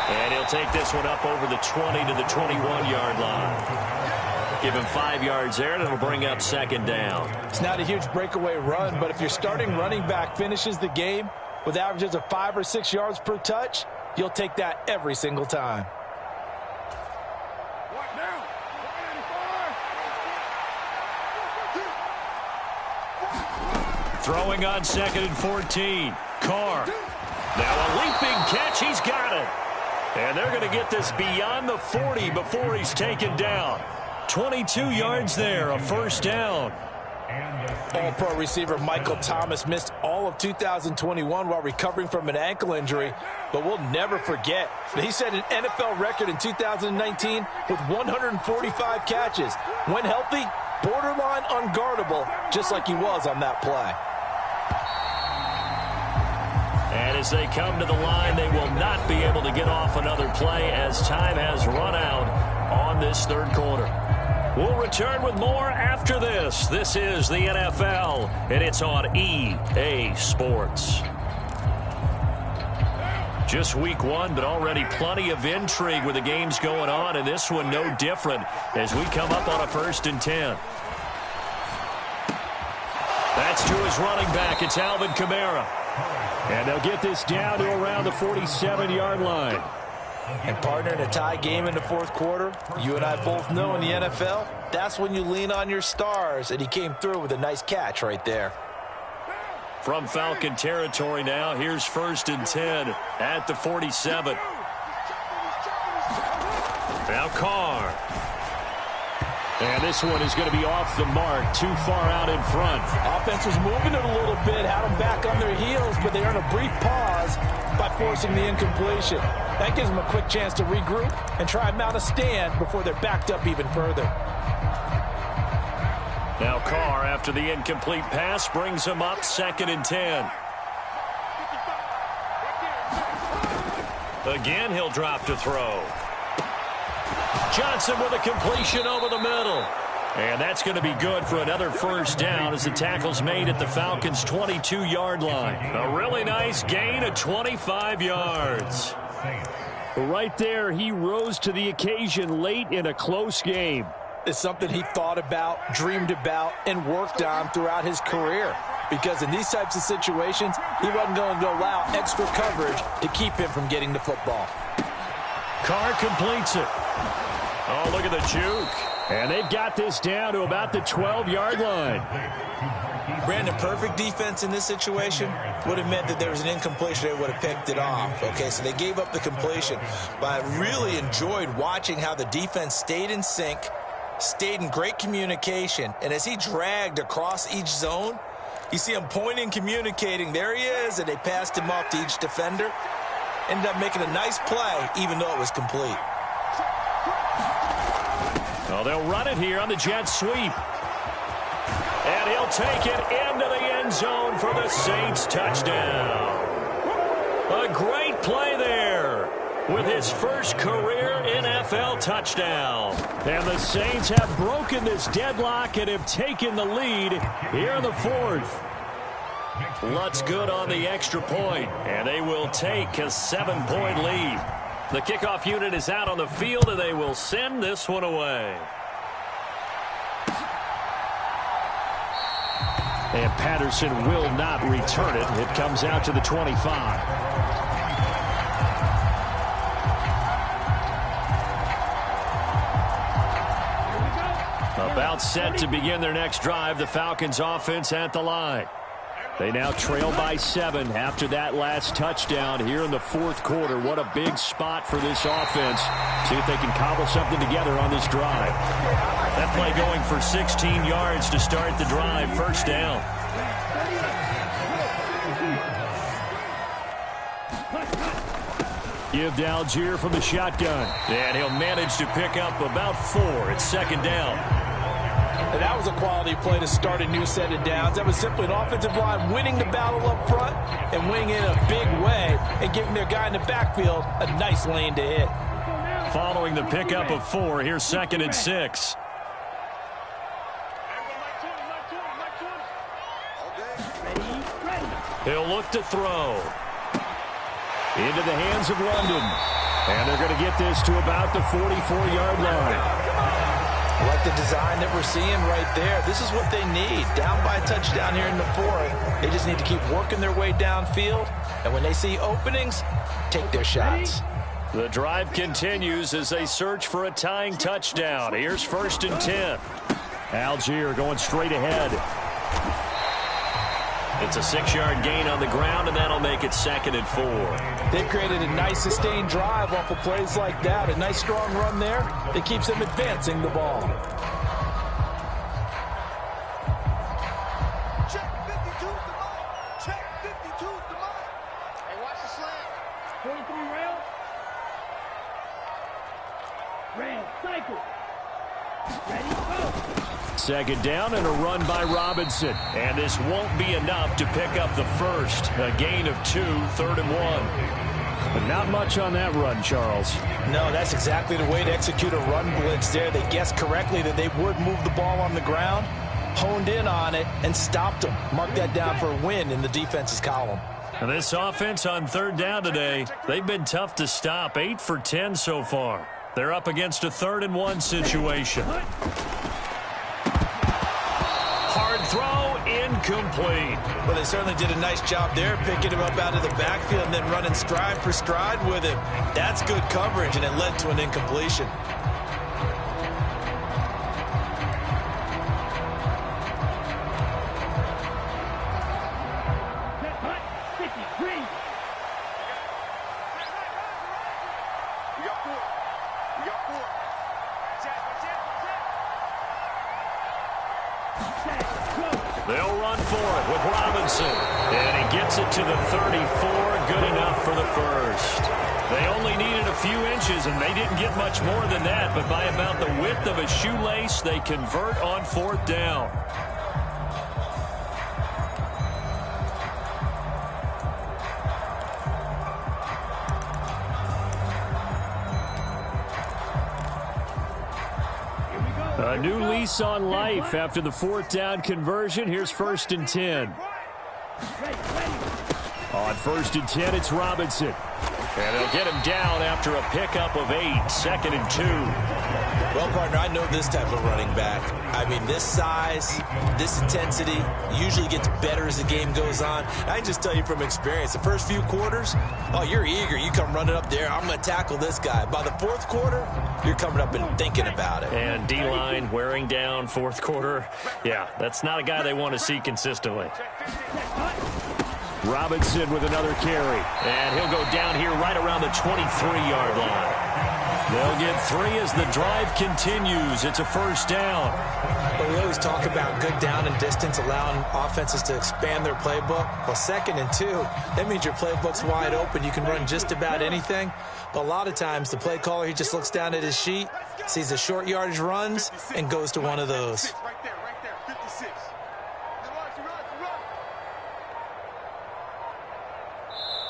And he'll take this one up over the 20 to the 21-yard line. Give him 5 yards there, and it'll bring up 2nd down. It's not a huge breakaway run, but if your starting running back finishes the game with averages of 5 or 6 yards per touch, you'll take that every single time. Throwing on 2nd and 14. Carr. Now a leaping catch. He's got it. And they're going to get this beyond the 40 before he's taken down. 22 yards there, a first down. All-pro receiver Michael Thomas missed all of 2021 while recovering from an ankle injury, but we'll never forget that he set an NFL record in 2019 with 145 catches. When healthy, borderline unguardable, just like he was on that play. And as they come to the line, they will not be able to get off another play as time has run out on this third quarter. We'll return with more after this. This is the NFL, and it's on EA Sports. Just week one, but already plenty of intrigue with the games going on, and this one no different as we come up on a 1st and 10. That's to his running back. It's Alvin Kamara. And they'll get this down to around the 47-yard line. And partner, in a tie game in the fourth quarter, you and I both know in the NFL, that's when you lean on your stars, and he came through with a nice catch right there. From Falcon territory now, here's 1st and 10 at the 47. Now Carr. And this one is going to be off the mark, too far out in front. Offense was moving it a little bit, had them back on their heels, but they earned a brief pause by forcing the incompletion. That gives them a quick chance to regroup and try and mount a stand before they're backed up even further. Now Carr, after the incomplete pass, brings him up 2nd and 10. Again, he'll drop to throw. Johnson with a completion over the middle. And that's going to be good for another 1st down as the tackle's made at the Falcons' 22-yard line. A really nice gain of 25 yards. Right there, he rose to the occasion late in a close game. It's something he thought about, dreamed about, and worked on throughout his career. Because in these types of situations, he wasn't going to allow extra coverage to keep him from getting the football. Carr completes it. Oh, look at the juke. And they've got this down to about the 12-yard line. Brandon, perfect defense in this situation would have meant that there was an incompletion. They would have picked it off. Okay, so they gave up the completion. But I really enjoyed watching how the defense stayed in sync, stayed in great communication. And as he dragged across each zone, you see him pointing, communicating. There he is, and they passed him off to each defender. Ended up making a nice play, even though it was complete. Oh, they'll run it here on the jet sweep. And he'll take it into the end zone for the Saints touchdown. A great play there with his first career NFL touchdown. And the Saints have broken this deadlock and have taken the lead here in the 4th. Lutz good on the extra point, and they will take a 7-point lead. The kickoff unit is out on the field, and they will send this one away. And Patterson will not return it. It comes out to the 25. About set to begin their next drive, the Falcons offense at the line. They now trail by 7 after that last touchdown here in the 4th quarter. What a big spot for this offense. See if they can cobble something together on this drive. That play going for 16 yards to start the drive. 1st down. Give to Algier from the shotgun. And he'll manage to pick up about 4. It's 2nd down. And that was a quality play to start a new set of downs. That was simply an offensive line winning the battle up front and winning in a big way and giving their guy in the backfield a nice lane to hit. Following the pickup of 4, here's 2nd and 6. He'll look to throw. Into the hands of London. And they're going to get this to about the 44-yard line. I like the design that we're seeing right there. This is what they need. Down by a touchdown here in the 4th. They just need to keep working their way downfield. And when they see openings, take their shots. The drive continues as they search for a tying touchdown. Here's 1st and 10. Algier going straight ahead. It's a 6-yard gain on the ground, and that'll make it 2nd and 4. They've created a nice sustained drive off of plays like that. A nice strong run there that keeps them advancing the ball. 43 rail. Rail, cycle. Ready, go. Second down and a run by Robinson. And this won't be enough to pick up the first. A gain of 2, 3rd and 1. But not much on that run, Charles. No, that's exactly the way to execute a run blitz there. They guessed correctly that they would move the ball on the ground, honed in on it, and stopped them. Mark that down for a win in the defense's column. And this offense on 3rd down today, they've been tough to stop. 8 for 10 so far. They're up against a 3rd and 1 situation. Hard throw, incomplete. Well, they certainly did a nice job there, picking him up out of the backfield and then running stride for stride with him. That's good coverage, and it led to an incompletion. They'll run for it with Robinson. And he gets it to the 34. Good enough for the first. They only needed a few inches, and they didn't get much more than that. But by about the width of a shoelace, they convert on 4th down. A new lease on life after the 4th down conversion. Here's 1st and 10. On 1st and 10, it's Robinson. And they'll get him down after a pickup of 8. 2nd and 2. Well, partner, I know this type of running back. I mean, this size, this intensity usually gets better as the game goes on. I can just tell you from experience, the first few quarters, oh, you're eager. You come running up there, I'm going to tackle this guy. By the 4th quarter, you're coming up and thinking about it. And D-line wearing down 4th quarter. Yeah, that's not a guy they want to see consistently. Robinson with another carry. And he'll go down here right around the 23-yard line. They'll get 3 as the drive continues. It's a 1st down. But we always talk about good down and distance, allowing offenses to expand their playbook. Well, 2nd and 2, that means your playbook's wide open. You can run just about anything. But a lot of times, the play caller, he just looks down at his sheet, sees the short yardage runs, and goes to one of those. Right there, 56.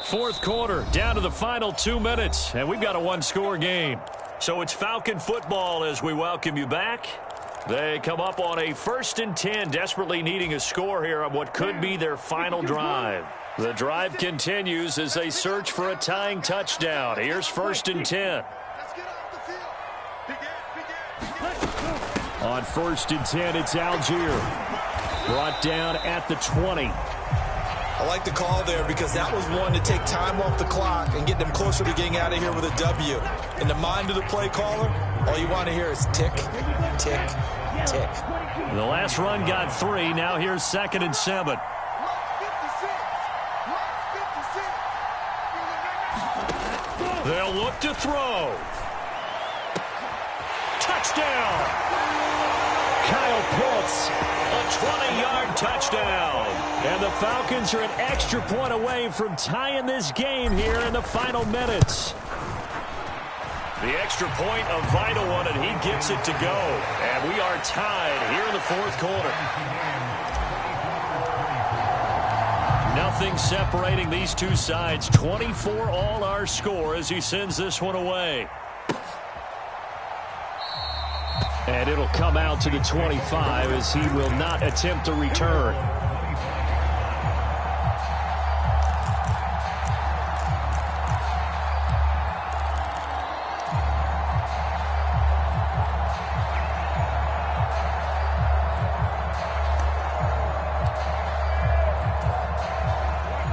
4th quarter, down to the final 2 minutes, and we've got a 1-score game. So it's Falcon football as we welcome you back. They come up on a 1st and 10, desperately needing a score here on what could be their final drive. The drive continues as they search for a tying touchdown. Here's 1st and 10. On 1st and 10, it's Algier. Brought down at the 20. I like the call there because that was one to take time off the clock and get them closer to getting out of here with a W. In the mind of the play caller, all you want to hear is tick, tick, tick. The last run got 3. Now here's 2nd and 7. They'll look to throw. Touchdown! Kyle Pitts, a 20-yard touchdown. And the Falcons are an extra point away from tying this game here in the final minutes. The extra point, a vital one, and he gets it to go. And we are tied here in the 4th quarter. Nothing separating these two sides. 24 all our score as he sends this one away. And it'll come out to the 25 as he will not attempt to return.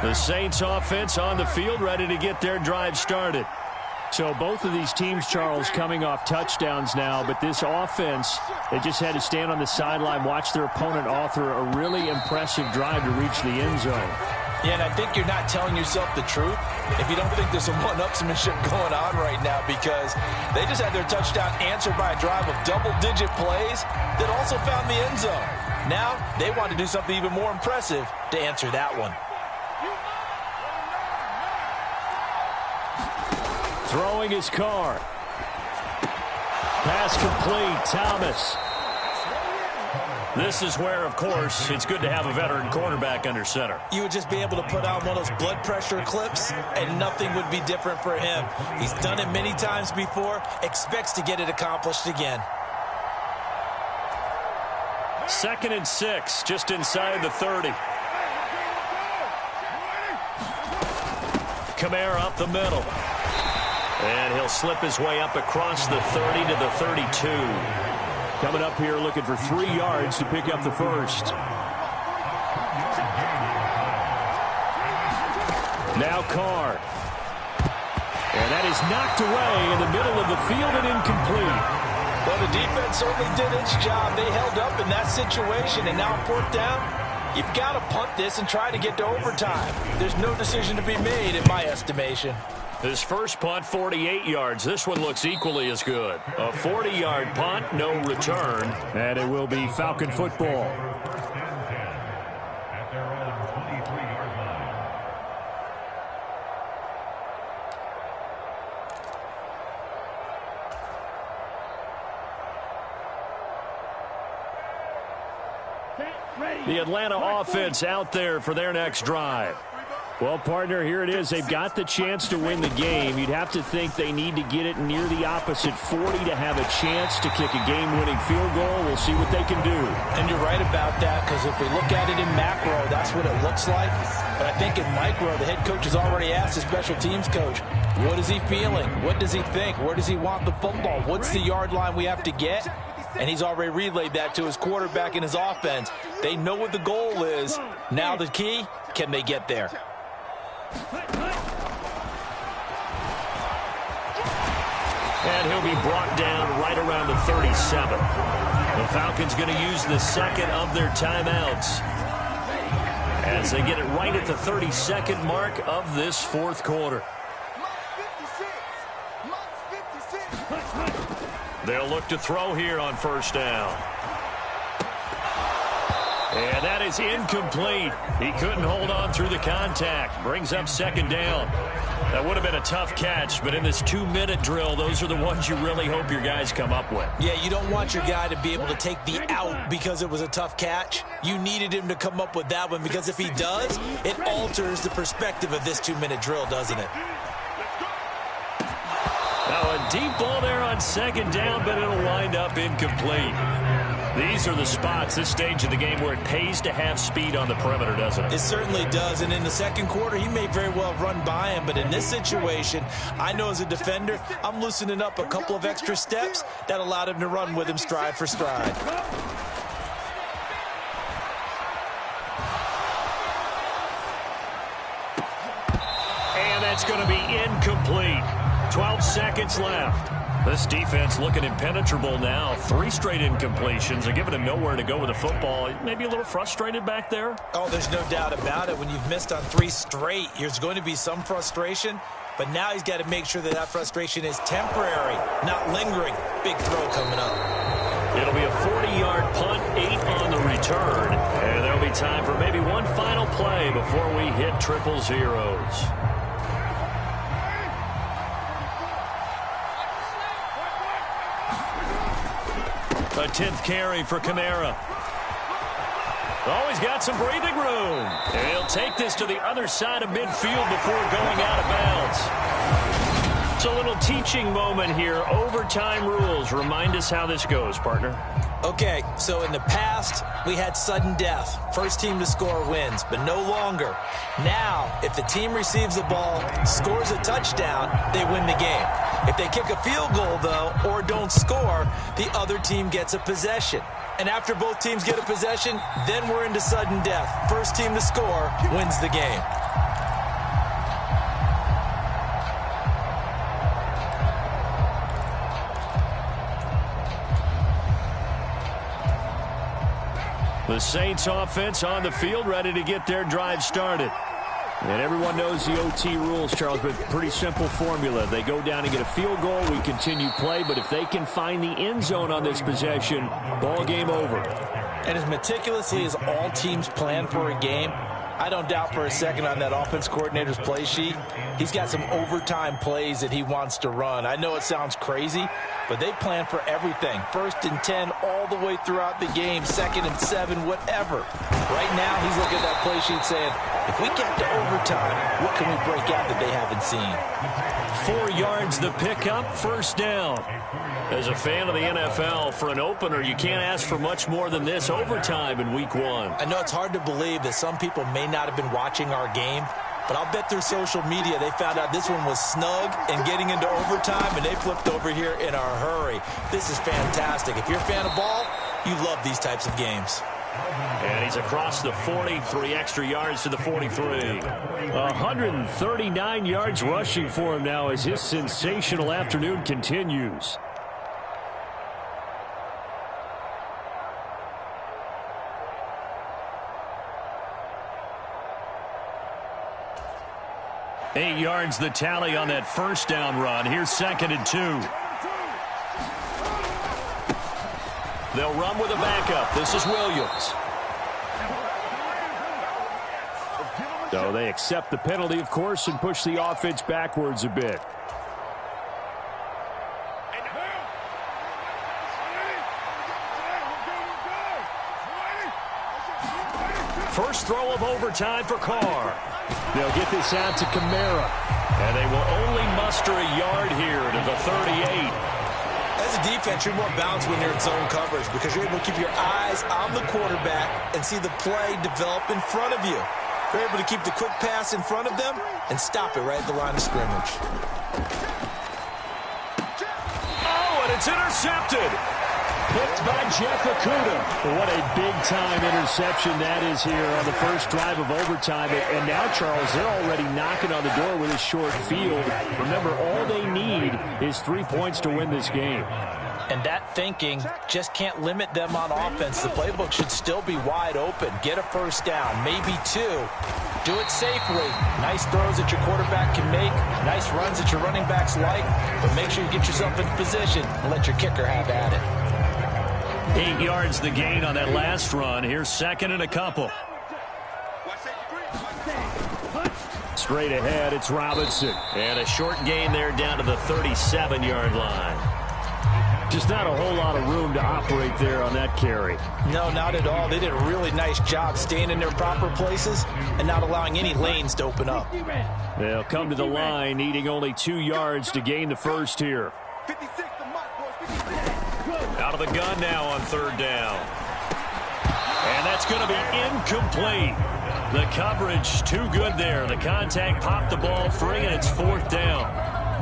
The Saints offense on the field, ready to get their drive started. So both of these teams, Charles, coming off touchdowns now, but this offense, they just had to stand on the sideline, watch their opponent author a really impressive drive to reach the end zone. Yeah, and I think you're not telling yourself the truth if you don't think there's some one-upsmanship going on right now, because they just had their touchdown answered by a drive of double-digit plays that also found the end zone. Now they want to do something even more impressive to answer that one. Throwing his car. Pass complete. Thomas. This is where, of course, it's good to have a veteran quarterback under center. You would just be able to put on one of those blood pressure clips, and nothing would be different for him. He's done it many times before, expects to get it accomplished again. 2nd and 6, just inside the 30. Kamara up the middle. And he'll slip his way up across the 30 to the 32. Coming up here looking for 3 yards to pick up the first. Now Carr. And that is knocked away in the middle of the field and incomplete. Well, the defense certainly did its job. They held up in that situation, and now 4th down, you've got to punt this and try to get to overtime. There's no decision to be made in my estimation. His first punt, 48 yards. This one looks equally as good. A 40-yard punt, no return. And it will be Falcon football. The Atlanta offense out there for their next drive. Well, partner, here it is. They've got the chance to win the game. You'd have to think they need to get it near the opposite 40 to have a chance to kick a game-winning field goal. We'll see what they can do. And you're right about that, because if we look at it in macro, that's what it looks like. But I think in micro, the head coach has already asked the special teams coach, what is he feeling? What does he think? Where does he want the football? What's the yard line we have to get? And he's already relayed that to his quarterback and his offense. They know what the goal is. Now the key, can they get there? And he'll be brought down right around the 37. The Falcons going to use the second of their timeouts as they get it right at the 32nd mark of this 4th quarter. They'll look to throw here on 1st down. And that is incomplete. He couldn't hold on through the contact. Brings up 2nd down. That would have been a tough catch, but in this 2-minute drill, those are the ones you really hope your guys come up with. Yeah, you don't want your guy to be able to take the out because it was a tough catch. You needed him to come up with that one, because if he does, it alters the perspective of this 2-minute drill, doesn't it? Now a deep ball there on 2nd down, but it'll wind up incomplete. These are the spots, this stage of the game, where it pays to have speed on the perimeter, doesn't it? It certainly does, and in the 2nd quarter, he may very well run by him, but in this situation, I know as a defender, I'm loosening up a couple of extra steps that allowed him to run with him stride for stride. And that's going to be incomplete. 12 seconds left. This defense looking impenetrable now. 3 straight incompletions. They're giving him nowhere to go with the football. Maybe a little frustrated back there. Oh, there's no doubt about it. When you've missed on 3 straight, there's going to be some frustration. But now he's got to make sure that that frustration is temporary, not lingering. Big throw coming up. It'll be a 40-yard punt, 8 on the return. And there'll be time for maybe one final play before we hit 000. A 10th carry for Kamara. Always got some breathing room. And he'll take this to the other side of midfield before going out of bounds. It's a little teaching moment here. Overtime rules. Remind us how this goes, partner. Okay, so in the past, we had sudden death. First team to score wins, but no longer. Now, if the team receives the ball, scores a touchdown, they win the game. If they kick a field goal, though, or don't score, the other team gets a possession. And after both teams get a possession, then we're into sudden death. First team to score wins the game. The Saints offense on the field, ready to get their drive started. And everyone knows the OT rules, Charles, but pretty simple formula. They go down and get a field goal, we continue play, but if they can find the end zone on this possession, ball game over. And as meticulously as all teams plan for a game, I don't doubt for a second on that offense coordinator's play sheet, he's got some overtime plays that he wants to run. I know it sounds crazy, but they plan for everything. 1st and 10 all the way throughout the game, 2nd and 7, whatever. Right now, he's looking at that play sheet saying, if we get to overtime, what can we break out that they haven't seen? 4 yards the pickup, 1st down. As a fan of the NFL, for an opener, you can't ask for much more than this overtime in Week 1. I know it's hard to believe that some people may not have been watching our game, but I'll bet through social media they found out this one was snug and getting into overtime, and they flipped over here in a hurry. This is fantastic. If you're a fan of ball, you love these types of games. And he's across the 40, 3 extra yards to the 43. 139 yards rushing for him now as his sensational afternoon continues. Eight yards the tally on that 1st down run. Here's 2nd and 2. They'll run with a backup. This is Williams. So they accept the penalty, of course, and push the offense backwards a bit. First throw of overtime for Carr. They'll get this out to Kamara. And they will only muster a yard here to the 38. As a defense, you're more balanced when you're in zone coverage because you're able to keep your eyes on the quarterback and see the play develop in front of you. You're able to keep the quick pass in front of them and stop it right at the line of scrimmage. Oh, and it's intercepted. Picked by Jeff Okudah. What a big-time interception that is here on the first drive of overtime. And now, Charles, they're already knocking on the door with a short field. Remember, all they need is 3 points to win this game. And that thinking just can't limit them on offense. The playbook should still be wide open. Get a 1st down, maybe 2. Do it safely. Nice throws that your quarterback can make. Nice runs that your running backs like. But make sure you get yourself in position and let your kicker have at it. 8 yards the gain on that last run. Here's 2nd and a couple. Straight ahead, it's Robinson. And a short gain there down to the 37-yard line. Just not a whole lot of room to operate there on that carry. No, not at all. They did a really nice job staying in their proper places and not allowing any lanes to open up. They'll come to the line, needing only 2 yards to gain the first here. 56 the mark, boys. 56. Out of the gun now on 3rd down. And that's going to be incomplete. The coverage too good there. The contact popped the ball free, and it's 4th down.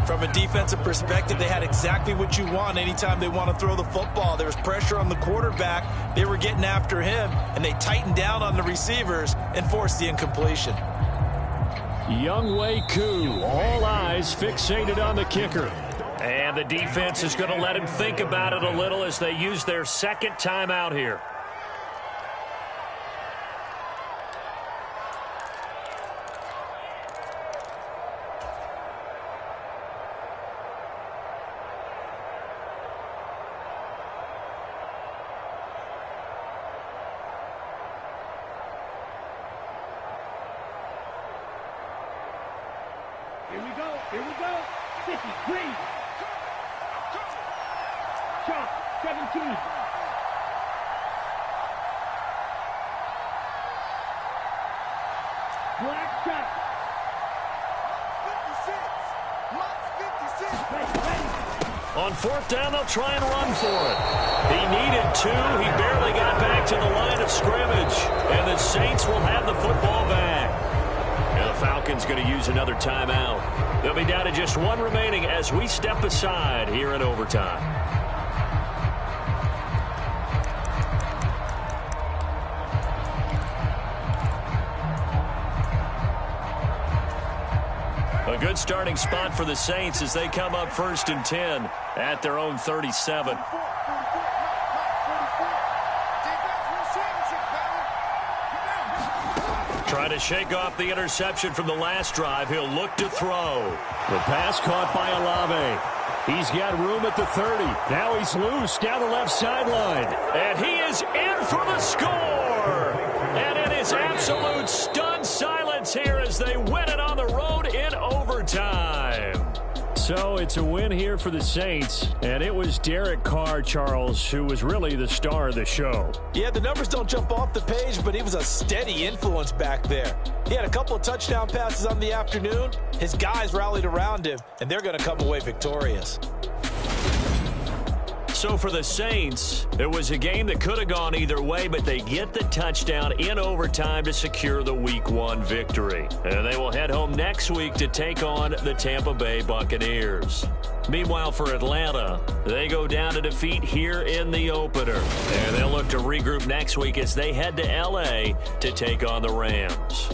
From a defensive perspective, they had exactly what you want anytime they want to throw the football. There was pressure on the quarterback. They were getting after him, and they tightened down on the receivers and forced the incompletion. Younghoe Koo, all eyes fixated on the kicker. And the defense is going to let him think about it a little as they use their 2nd timeout here. Here we go. Here we go. 53. Chalk, 17. Black shot. 56. On 4th down, they'll try and run for it. He needed 2. He barely got back to the line of scrimmage. And the Saints will have the football back. And the Falcons going to use another timeout. They'll be down to just 1 remaining as we step aside here in overtime. A good starting spot for the Saints as they come up 1st and 10 at their own 37. Try to shake off the interception from the last drive. He'll look to throw. The pass caught by Olave. He's got room at the 30. Now he's loose down the left sideline. And he is in for the score. And it is absolute studs as they win it on the road in overtime. So it's a win here for the Saints, and it was Derek Carr, Charles, who was really the star of the show. Yeah, the numbers don't jump off the page, but he was a steady influence back there. He had a couple of touchdown passes on the afternoon. His guys rallied around him, and they're going to come away victorious. So for the Saints, it was a game that could have gone either way, but they get the touchdown in overtime to secure the Week 1 victory. And they will head home next week to take on the Tampa Bay Buccaneers. Meanwhile, for Atlanta, they go down to defeat here in the opener. And they'll look to regroup next week as they head to L.A. to take on the Rams.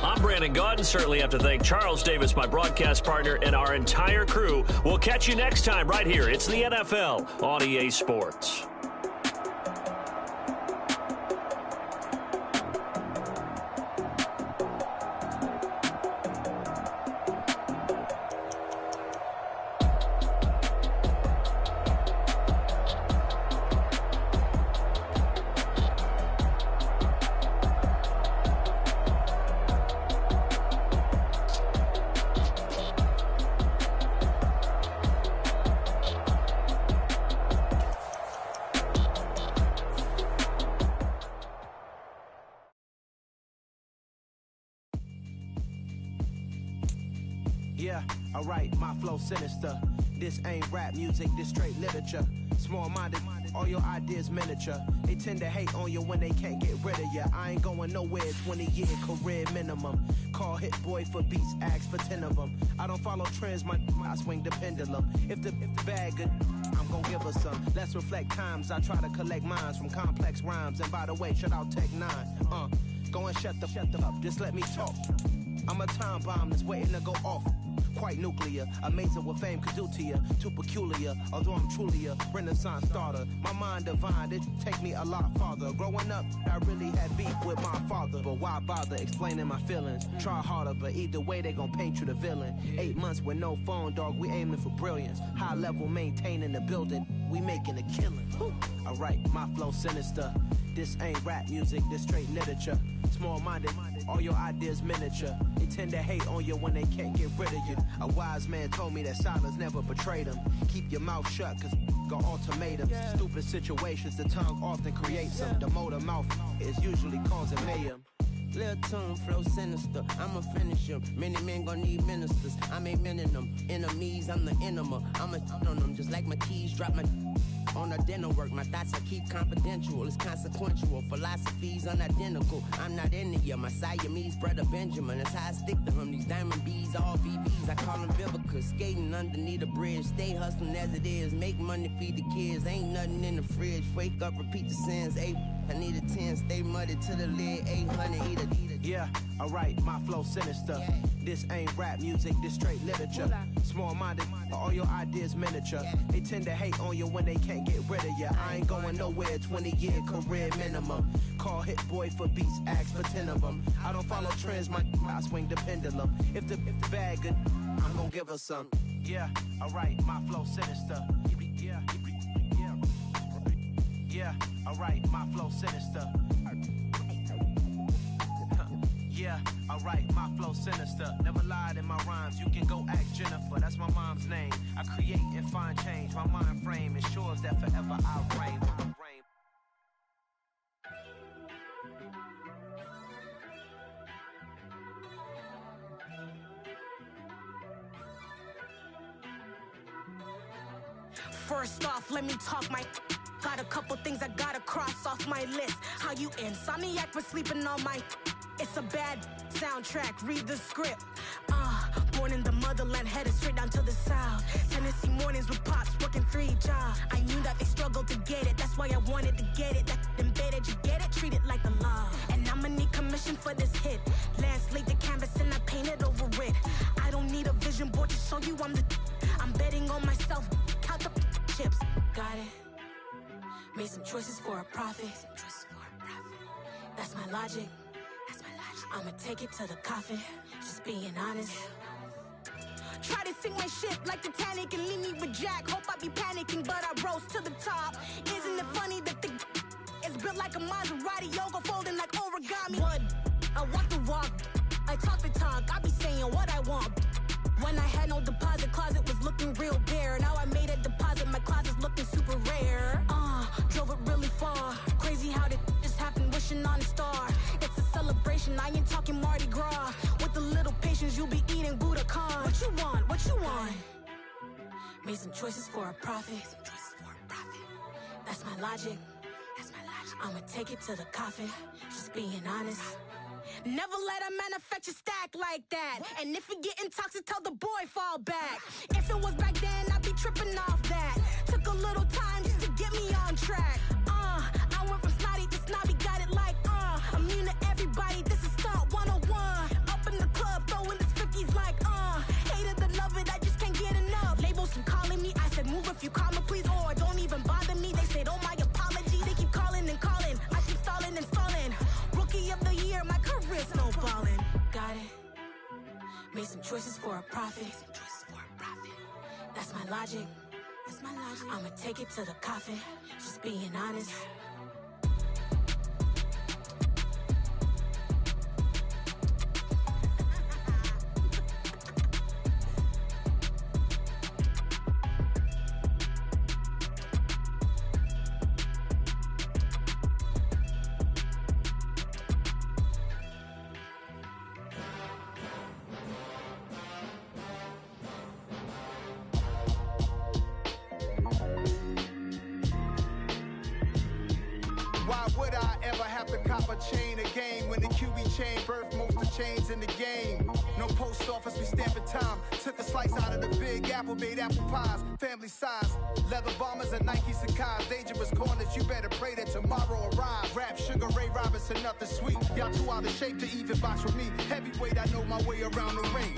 I'm Brandon Gaudin. Certainly have to thank Charles Davis, my broadcast partner, and our entire crew. We'll catch you next time right here. It's the NFL on EA Sports. Yeah, alright, my flow sinister. This ain't rap music, this straight literature. Small-minded, all your ideas miniature. They tend to hate on you when they can't get rid of you. I ain't going nowhere, 20-year career minimum. Call hit boy for beats, ask for 10 of them. I don't follow trends, I swing the pendulum. If the bag good, I'm gonna give her some. Let's reflect times, I try to collect minds from complex rhymes. And by the way, shout out Tech 9. Go and shut the up, just let me talk. I'm a time bomb that's waiting to go off. Quite nuclear, amazing what fame could do to you. Too peculiar, although I'm truly a Renaissance starter. My mind divine, it take me a lot farther. Growing up, I really had beef with my father. But why bother explaining my feelings? Try harder, but either way they gon' paint you the villain. 8 months with no phone, dog, we aiming for brilliance. High level maintaining the building, we making a killing. Alright, my flow sinister. This ain't rap music, this straight literature. Small-minded, all your ideas miniature. They tend to hate on you when they can't get rid of you. A wise man told me that silence never betrayed him. Keep your mouth shut, cause got ultimatums. Stupid situations, the tongue often creates them. The motor mouth is usually causing mayhem. Lil' tune, flow sinister, I'ma finish him. Many men gon' need ministers, I ain't mending them. Enemies, I'm the enema, I'ma on them. Just like my keys, drop my on a dinner work. My thoughts I keep confidential, it's consequential. Philosophies unidentical, I'm not into you. My Siamese brother Benjamin, that's how I stick to him. These diamond bees, all VBs, I call them Vivica. Skating underneath a bridge, stay hustling as it is. Make money, feed the kids, ain't nothing in the fridge. Wake up, repeat the sins, I need a 10, stay muddy to the lid, 800, eat a. Yeah, alright, my flow sinister. This ain't rap music, this straight literature. Small-minded, all your ideas miniature. They tend to hate on you when they can't get rid of you. I ain't going nowhere, 20-year career minimum. Call hit boy for beats, ask for 10 of them. I don't follow trends, I swing the pendulum. If the bag good, I'm gonna give her some. Yeah, alright, my flow sinister. Yeah, alright, my flow sinister. Yeah, alright, my flow sinister. Never lied in my rhymes, you can go ask Jennifer. That's my mom's name. I create and find change. My mind frame ensures that forever I'll reign. First off, let me talk my. Got a couple things I gotta cross off my list. How you insomniac for sleeping on my. It's a bad soundtrack, read the script. Born in the motherland, headed straight down to the south. Tennessee mornings with pops, working 3 jobs. I knew that they struggled to get it, that's why I wanted to get it. That embedded, you get it, treat it like the law. And I'ma need commission for this hit. Lance laid the canvas and I painted over it. I don't need a vision board to show you I'm betting on myself, count the chips. Got it. Made some choices for a profit. That's my logic. I'ma take it to the coffin, just being honest. Try to sink my ship like Titanic and leave me with Jack. Hope I be panicking, but I rose to the top. Isn't it funny that the is built like a Maserati, yoga folding like origami? What? I walk the walk, talk the talk, I be saying what I want. When I had no deposit, closet was looking real bare. Now I made a deposit, my closet's looking super rare. Drove it really far. Crazy how did just happen, wishing on a star. It's a celebration, I ain't talking Mardi Gras. With a little patience, you'll be eating Budokan. What you want? What you want? Made some choices for a profit. That's my logic. I'ma take it to the coffin. Just being honest. Never let a manufacture stack like that. And if it getting toxic, tell the boy fall back. If it was back then, I'd be tripping off that. Took a little time just to get me on track. I went from snotty to snobby, got it like immune to everybody, this is stunt 101. Up in the club, throwing the cookies like hate it and love it, I just can't get enough. Labels keep calling me, I said move if you call me please, or don't even bother me. They said oh my apologies, they keep calling and calling. I keep stalling and stalling. Rookie of the year, my career snowballing. Got it. Made some choices for a profit. That's my logic. I'ma take it to the coffin. Just being honest. Why would I ever have to cop a chain again when the QB chain birthed most of the chains in the game? No post office, we stamping time. Took a slice out of the big apple, made apple pies, family size. Leather bombers and Nike Sacai's. Dangerous corners, you better pray that tomorrow arrives. Rap, Sugar Ray Robinson, nothing sweet. Y'all too out of shape to even box with me. Heavyweight, I know my way around the ring.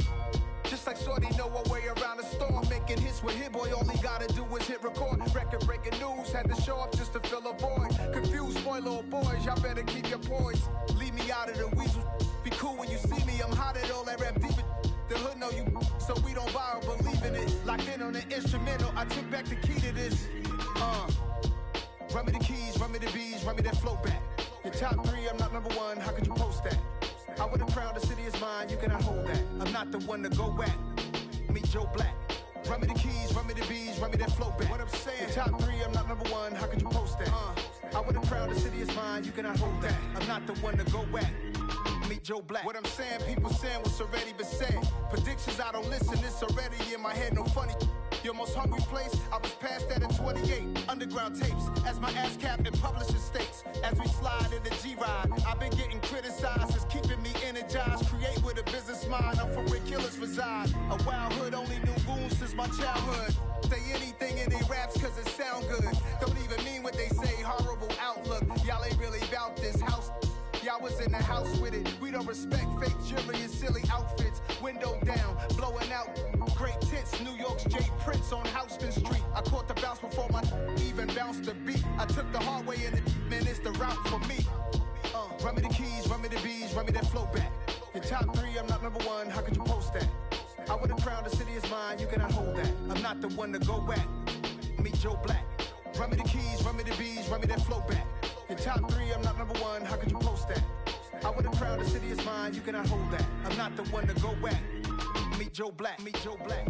Just like Shorty know her way around the storm. Making hits with Hit Boy, all he gotta do is hit record. Record breaking news, had to show up just to fill a void. Confused boy, little boys, y'all better keep your poise. Leave me out of the weasel. Be cool when you see me, I'm hot at all that rap deep. The hood know you, so we don't borrow, believe in it. Locked in on the instrumental, I took back the key to this. Run me the keys, run me the bees, run me that flow back. Your top three, I'm not number one, how could you post that? I would've crowned the city is mine, you cannot hold that. I'm not the one to go at. Meet Joe Black. Run me the keys, run me the bees, run me that flow back. What I'm saying, your top three, I'm not number one, how could you post that? I would've crowned the city is mine, you cannot hold that. I'm not the one to go at. Meet Joe Black. What I'm saying, people saying what's already been said. Predictions, I don't listen, it's already in my head, no funny. Your most hungry place, I was past that in 28. Underground tapes, as my ass cap in publishing states. As we slide in the G-Ride, I've been getting criticized, it's keeping me energized. Create with a business mind, I'm from where killers reside. A wild hood, only knew goons since my childhood. Say anything in they raps cause it sound good. Don't even mean what they say, horrible outlook. Y'all ain't really about this house. Y'all was in the house with it. We don't respect fake jewelry and silly outfits. Window down, blowing out great tits. New York's J. Prince on Houston Street. I caught the bounce before my even bounced the beat. I took the hard way in it, man, it's the route for me. Run me the keys, run me the bees, run me that flow back. Your top three, I'm not number one, how could you post that? I would've crowned the city is mine, you cannot hold that. I'm not the one to go at. Meet Joe Black. Run me the keys, run me the bees, run me that flow back. Your top three, I'm not number one, how could you post that? I would've crowned the city is mine, you cannot hold that. I'm not the one to go at. Meet Joe Black, meet Joe Black.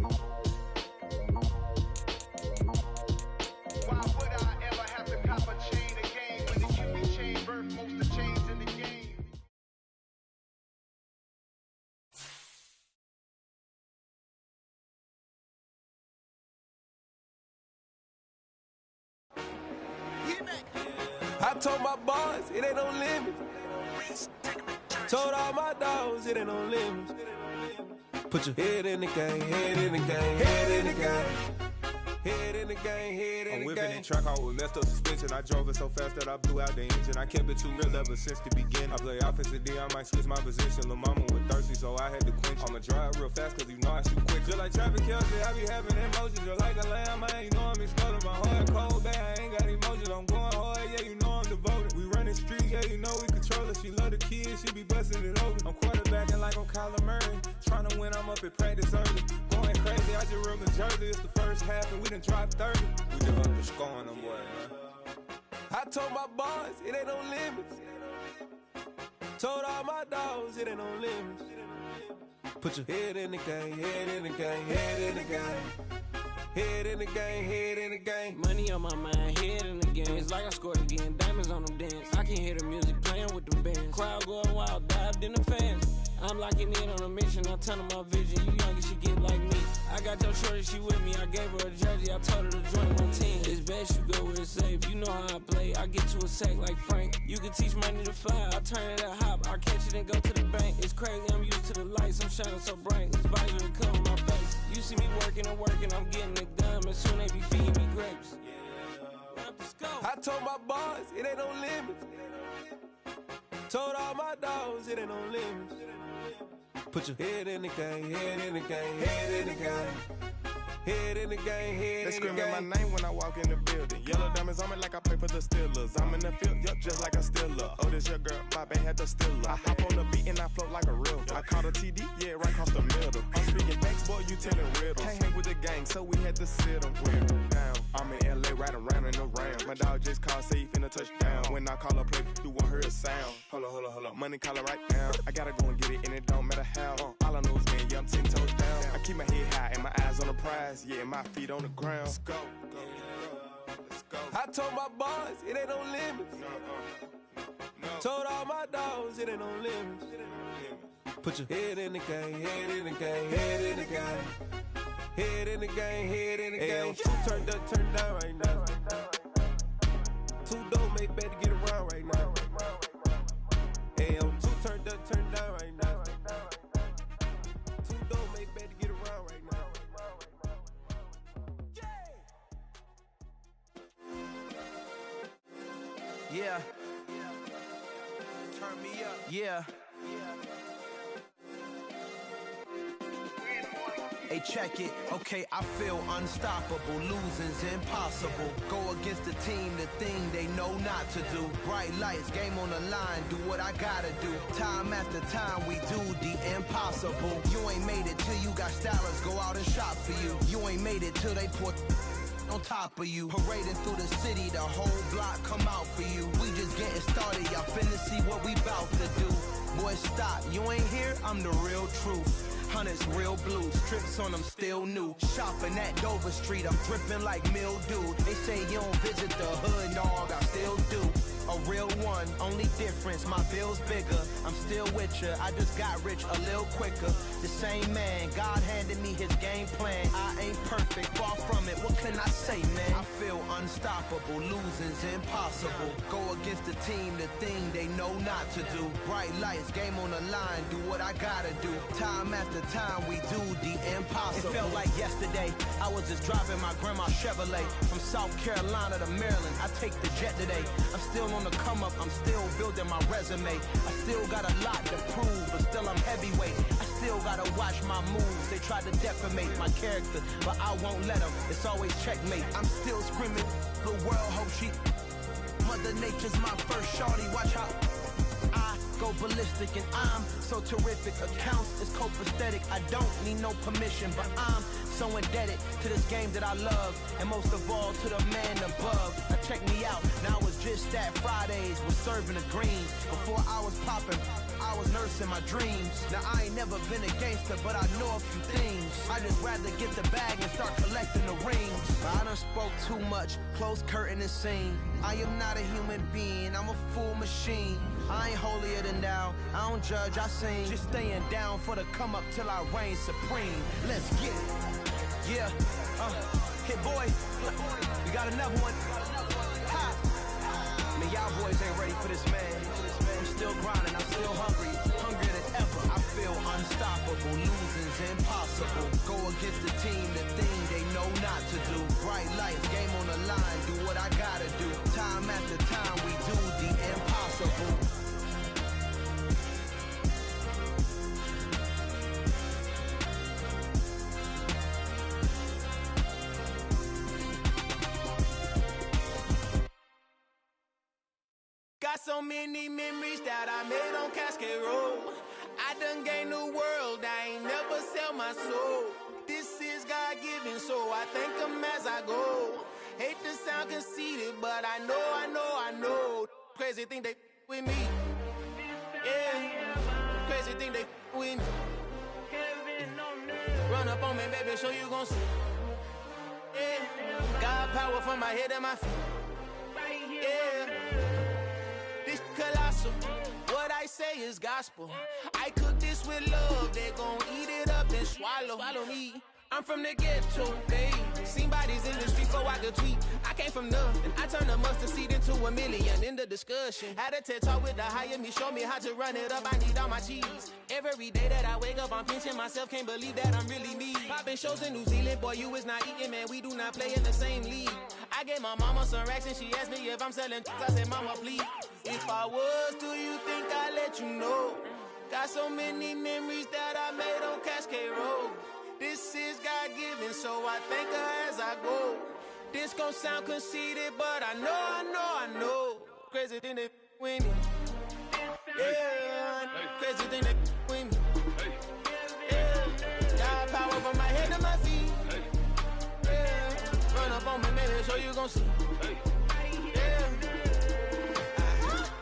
Why would I ever have to cop a chain again when the QB chain birthed most of the chains in the game? I told my boys it ain't no limits. Told all my dogs it ain't no limits. Put your head in the game, head in the game, head in the game. Head in the game, head in the game. I'm whipping in track out with messed up suspension. I drove it so fast that I blew out the engine. I kept it too real ever since the beginning. I play offensive D, I might switch my position. Lil' mama was thirsty, so I had to quench. I'ma drive real fast, cause you know I shoot quick. Just like traffic Kelsey, I be having emotions. Just like a lamb, man, you know I'm exploding. My heart cold, bad, I ain't got emotions. I'm going hard, yeah, you know I'm devoted. We running streets, yeah, you know we control it. She love the kids, she be busting it over. I'm quarterbacking like I'm Kyler Murray. Trying to win, I'm up at practice early. Going crazy, I just real the jersey. It's the first half, and we done dropped 30. We just underscoring them, boy, man. I told my boys it ain't no limits. Told all my dogs it ain't no limits. Put your head in the game, head in the game, head in the game. Head in the game, head in the game. Money on my mind, head in the game. It's like I scored again, diamonds on them dance. I can hear the music playing with them bands. Crowd going wild, dived in the fans. I'm locking in on a mission, I tell them my vision. You young, you should get like me. I got your shorty, she with me. I gave her a jersey, I told her to join my team. It's best you go where it's safe. You know how I play. I get to a sack like Frank. You can teach money to fly. I turn it a hop. I catch it and go to the bank. It's crazy, I'm used to the lights. I'm shining so bright. This visor to cover my face. You see me working and working. I'm getting it done. And soon they be feeding me grapes. I told my boys it ain't no limits. Told all my dogs it ain't no limits. Put your head in the game, head in the game, head in the game. Head in the game, head in the game. They screaming my name when I walk in the building. Yellow diamonds on me like I play for the Steelers. I'm in the field, yup, just like a Steeler. Oh, this your girl, my band had the Steeler. I hop on the beat and I float like a river. I caught a TD, yeah, right across the middle. I'm speaking facts, boy, you telling riddles. Can't hang with the gang, so we had to sit them down. I'm in LA, riding around in the round. My dog just called, say he finna touchdown. When I call a play, you won't hear a sound. Hold up, money calling right now. I gotta go and get it, and it don't matter how. All I know is win, yeah, I'm 10 toes down. I keep my head high and my eyes on the prize. Yeah, my feet on the ground. Let's go. Let's go. I told my boys it ain't no limits. Told all my dogs it ain't no limits. Put your head in the game, head in the game, head in the game. Head in the game, head in the game. Two turned up, turned down right now. Two dope make better get around right now. Hey, I'm two turned up, turned down right now. Two dope make better get around right now. Yeah. Turn me up. Yeah. Hey, check it. Okay, I feel unstoppable. Losing's impossible. Go against the team, the thing they know not to do. Bright lights, game on the line, do what I gotta do. Time after time, we do the impossible. You ain't made it till you got stylists go out and shop for you. You ain't made it till they put on top of you. Parading through the city, the whole block come out for you. We just getting started, y'all finna see what we bout to do. Boy, stop, you ain't here, I'm the real truth. Hunters, real blue, strips on them still new. Shopping at Dover Street, I'm dripping like mildew. They say you don't visit the hood, dog, I still do. A real one, only difference, my bill's bigger. I'm still with ya, I just got rich a little quicker. The same man, God handed me his game plan. I ain't perfect, far from it, what can I say, man? I feel unstoppable, losing's impossible. Go against the team, the thing they know not to do. Bright lights, game on the line, do what I gotta do. Time after time, we do the impossible. It felt like yesterday, I was just driving my grandma's Chevrolet. From South Carolina to Maryland, I take the jet today. I'm still on the come up, I'm still building my resume. I still got a lot to prove, but still I'm heavyweight. I still gotta watch my moves. They tried to defamate my character, but I won't let them. It's always checkmate. I'm still screaming, the world hope she. Mother Nature's my first shorty, watch how I go ballistic and I'm so terrific. Accounts is copacetic, I don't need no permission, but I'm so indebted to this game that I love, and most of all to the man above. Now check me out, now it's just that Fridays was serving the greens. Before I was popping, I was nursing my dreams. Now I ain't never been a gangster, but I know a few things. I just rather get the bag and start collecting the rings. But I done spoke too much, close curtain and scene. I am not a human being, I'm a full machine. I ain't holier than thou, I don't judge, I sing. Just staying down for the come up till I reign supreme. Let's get it. Yeah, hit boy, you got another one. Ha. Man, y'all boys ain't ready for this, man. I'm still grinding, I'm still hungry, hungrier than ever. I feel unstoppable, losing's impossible. Go against the team, the thing they know not to do. Bright lights, game on the line, do what I gotta do. Time after time, we do the impossible. Got so many memories that I made on Cascade Road. I done gained the world, I ain't never sell my soul. This is God-given, so I thank him as I go. Hate to sound conceited, but I know. Crazy thing they with me. Yeah, crazy thing they with me. Run up on me, baby, so you gon' see. Yeah, got power from my head and my feet. Yeah, this colossal. What I say is gospel. I cook this with love. They gon' eat it up and swallow me. I'm from the ghetto, babe. Seen bodies in the street before I could tweet. I came from nothing. I turned a mustard seed into a million in the discussion. Had a TED talk with the higher me, show me how to run it up. I need all my cheese. Every day that I wake up, I'm pinching myself. Can't believe that I'm really me. Popping shows in New Zealand, boy, you is not eating, man. We do not play in the same league. I gave my mama some racks and she asked me if I'm selling. I said, mama, please. If I was, do you think I'd let you know? Got so many memories that I made on Cascade Road. This is God-given, so I thank her as I go. This gon' sound conceited, but I know. Crazy thing that with me. Yeah, crazy thing that with me. Yeah, got power from my head to my feet. Yeah, run up on me, baby, so you gon' see. Yeah.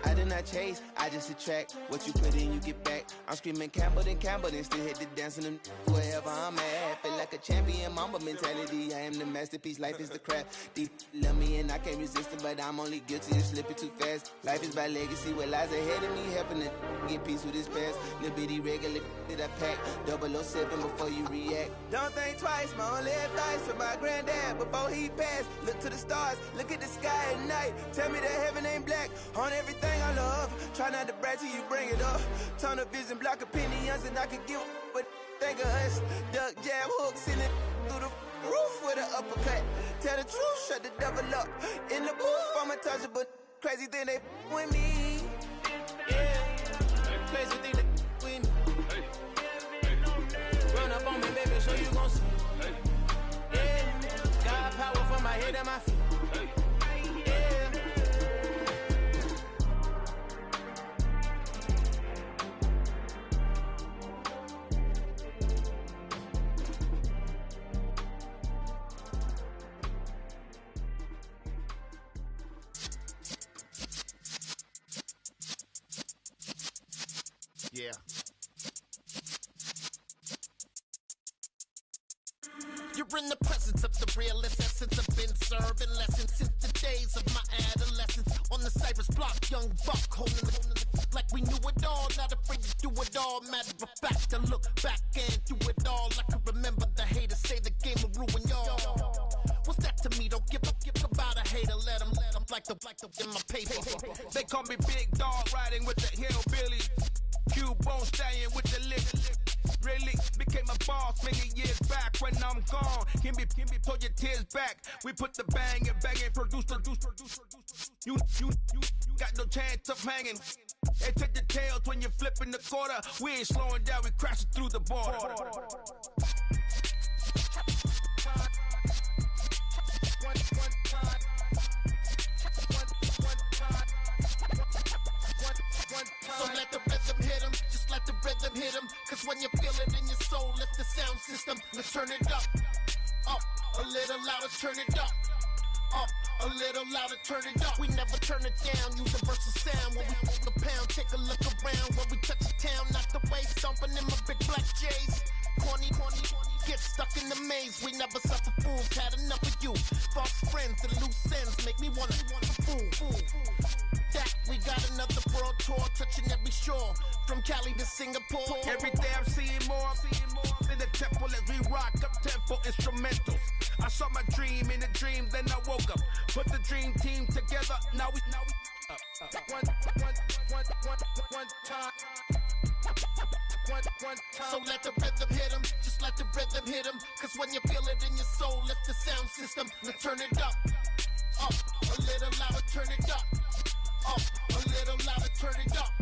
I did not chase, I just attract. What you put in, you get back. I'm screaming Campbell, then still hit the dance and them wherever I'm at. Feel like a champion, mamba mentality. I am the masterpiece, life is the crap. These love me and I can't resist it, but I'm only guilty of slipping too fast. Life is by legacy, what lies ahead of me, helping to get peace with this past. Little bitty regular that I pack, 007 before you react. Don't think twice, my only advice for my granddad before he passed. Look to the stars, look at the sky at night. Tell me that heaven ain't black on everything I love. Try not to brag till you bring it up. Tunnel vision, block opinions, and I could give but think of us. Duck, jab, hooks in it through the roof with an uppercut. Tell the truth, shut the devil up. In the booth, I'm untouchable. Crazy thing they with me. Yeah, crazy thing they with me. Run up on me, baby, so you gon' see. Yeah, got power from my head and my feet. Yeah. You're in the presence of the realest essence. I've been serving lessons since the days of my adolescence. On the Cypress block, young buck holding the like we knew it all. Not afraid to do it all. Matter of fact, to look back and do it all. I can remember the haters say the game will ruin y'all. What's that to me? Don't give about a hater. Let them like the in my paper. They call me Big Dog, riding with the hillbilly. Cubone staying with the lip. Really became a boss many years back. When I'm gone, can be pull your tears back. We put the bang and produce. You got no chance of hanging. They take the tails when you're flipping the quarter. We ain't slowing down, we crashing through the border. So let the rhythm hit him, just let the rhythm hit him. Cause when you feel it in your soul, lift the sound system. Let's turn it up, a little louder, turn it up, a little louder, turn it up. We never turn it down, universal sound. When we walk a pound, take a look around. When we touch the town, knock the way, stomping in my big black J's. Corny, get stuck in the maze. We never suffer fools, had enough of you. False friends and loose ends make me wanna fool. That we got another world tour, touching every shore, from Cali to Singapore. Every day I'm seeing more in the temple as we rock up tempo instrumentals. I saw my dream in a dream, then I woke up. Put the dream team together, now we one time. So let the rhythm hit him, just let the rhythm hit him. Cause when you feel it in your soul, lift the sound system. Now turn it up, a little louder, turn it up, a little louder, turn it up.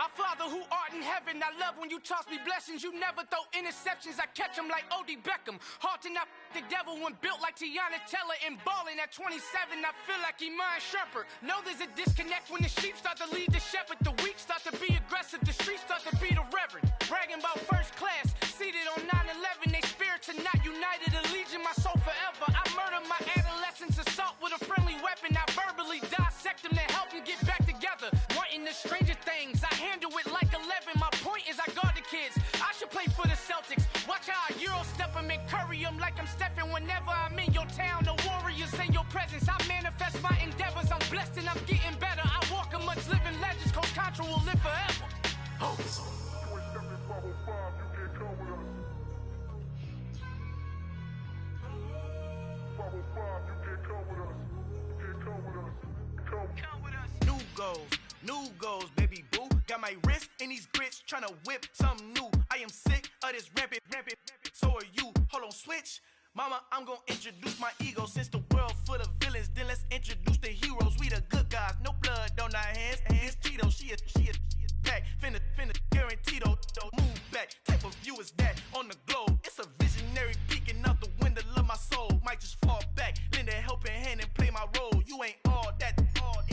Our Father who art in heaven, I love when you toss me blessings. You never throw interceptions, I catch them like O.D. Beckham. Hard to not the devil when built like Tiana Teller. And balling at 27, I feel like Iman Shumpert. Know there's a disconnect when the sheep start to lead the shepherd. The weak start to be aggressive, the streets start to be the reverend. Bragging about first class, seated on 9/11. They spirits are not united, a legion, my soul forever. I murdered my adolescence, assault with a friendly weapon. I verbally dissect them to help them get back together. Wanting the stranger things, I handle it like 11. My point is I guard the kids. I should play for the Celtics. Watch how I Euro step them and curry them like I'm stepping. Whenever I'm in your town, the warriors in your presence. I manifest my endeavors. I'm blessed and I'm getting better. I walk amongst living legends. Coach Contra will live forever. Oh. New goals, baby boo. Got my wrist in these grits, tryna whip something new. I am sick of this rampant. So are you. Hold on, switch. Mama, I'm gonna introduce my ego. Since the world full of villains, then let's introduce the heroes. We the good guys, no blood on our hands. Hands Tito, she is back. Finna, guaranteed, move back. Type of view is that on the globe. It's a visionary peeking out the window of my soul. Might just fall back, lend a helping hand and play my role. You ain't all that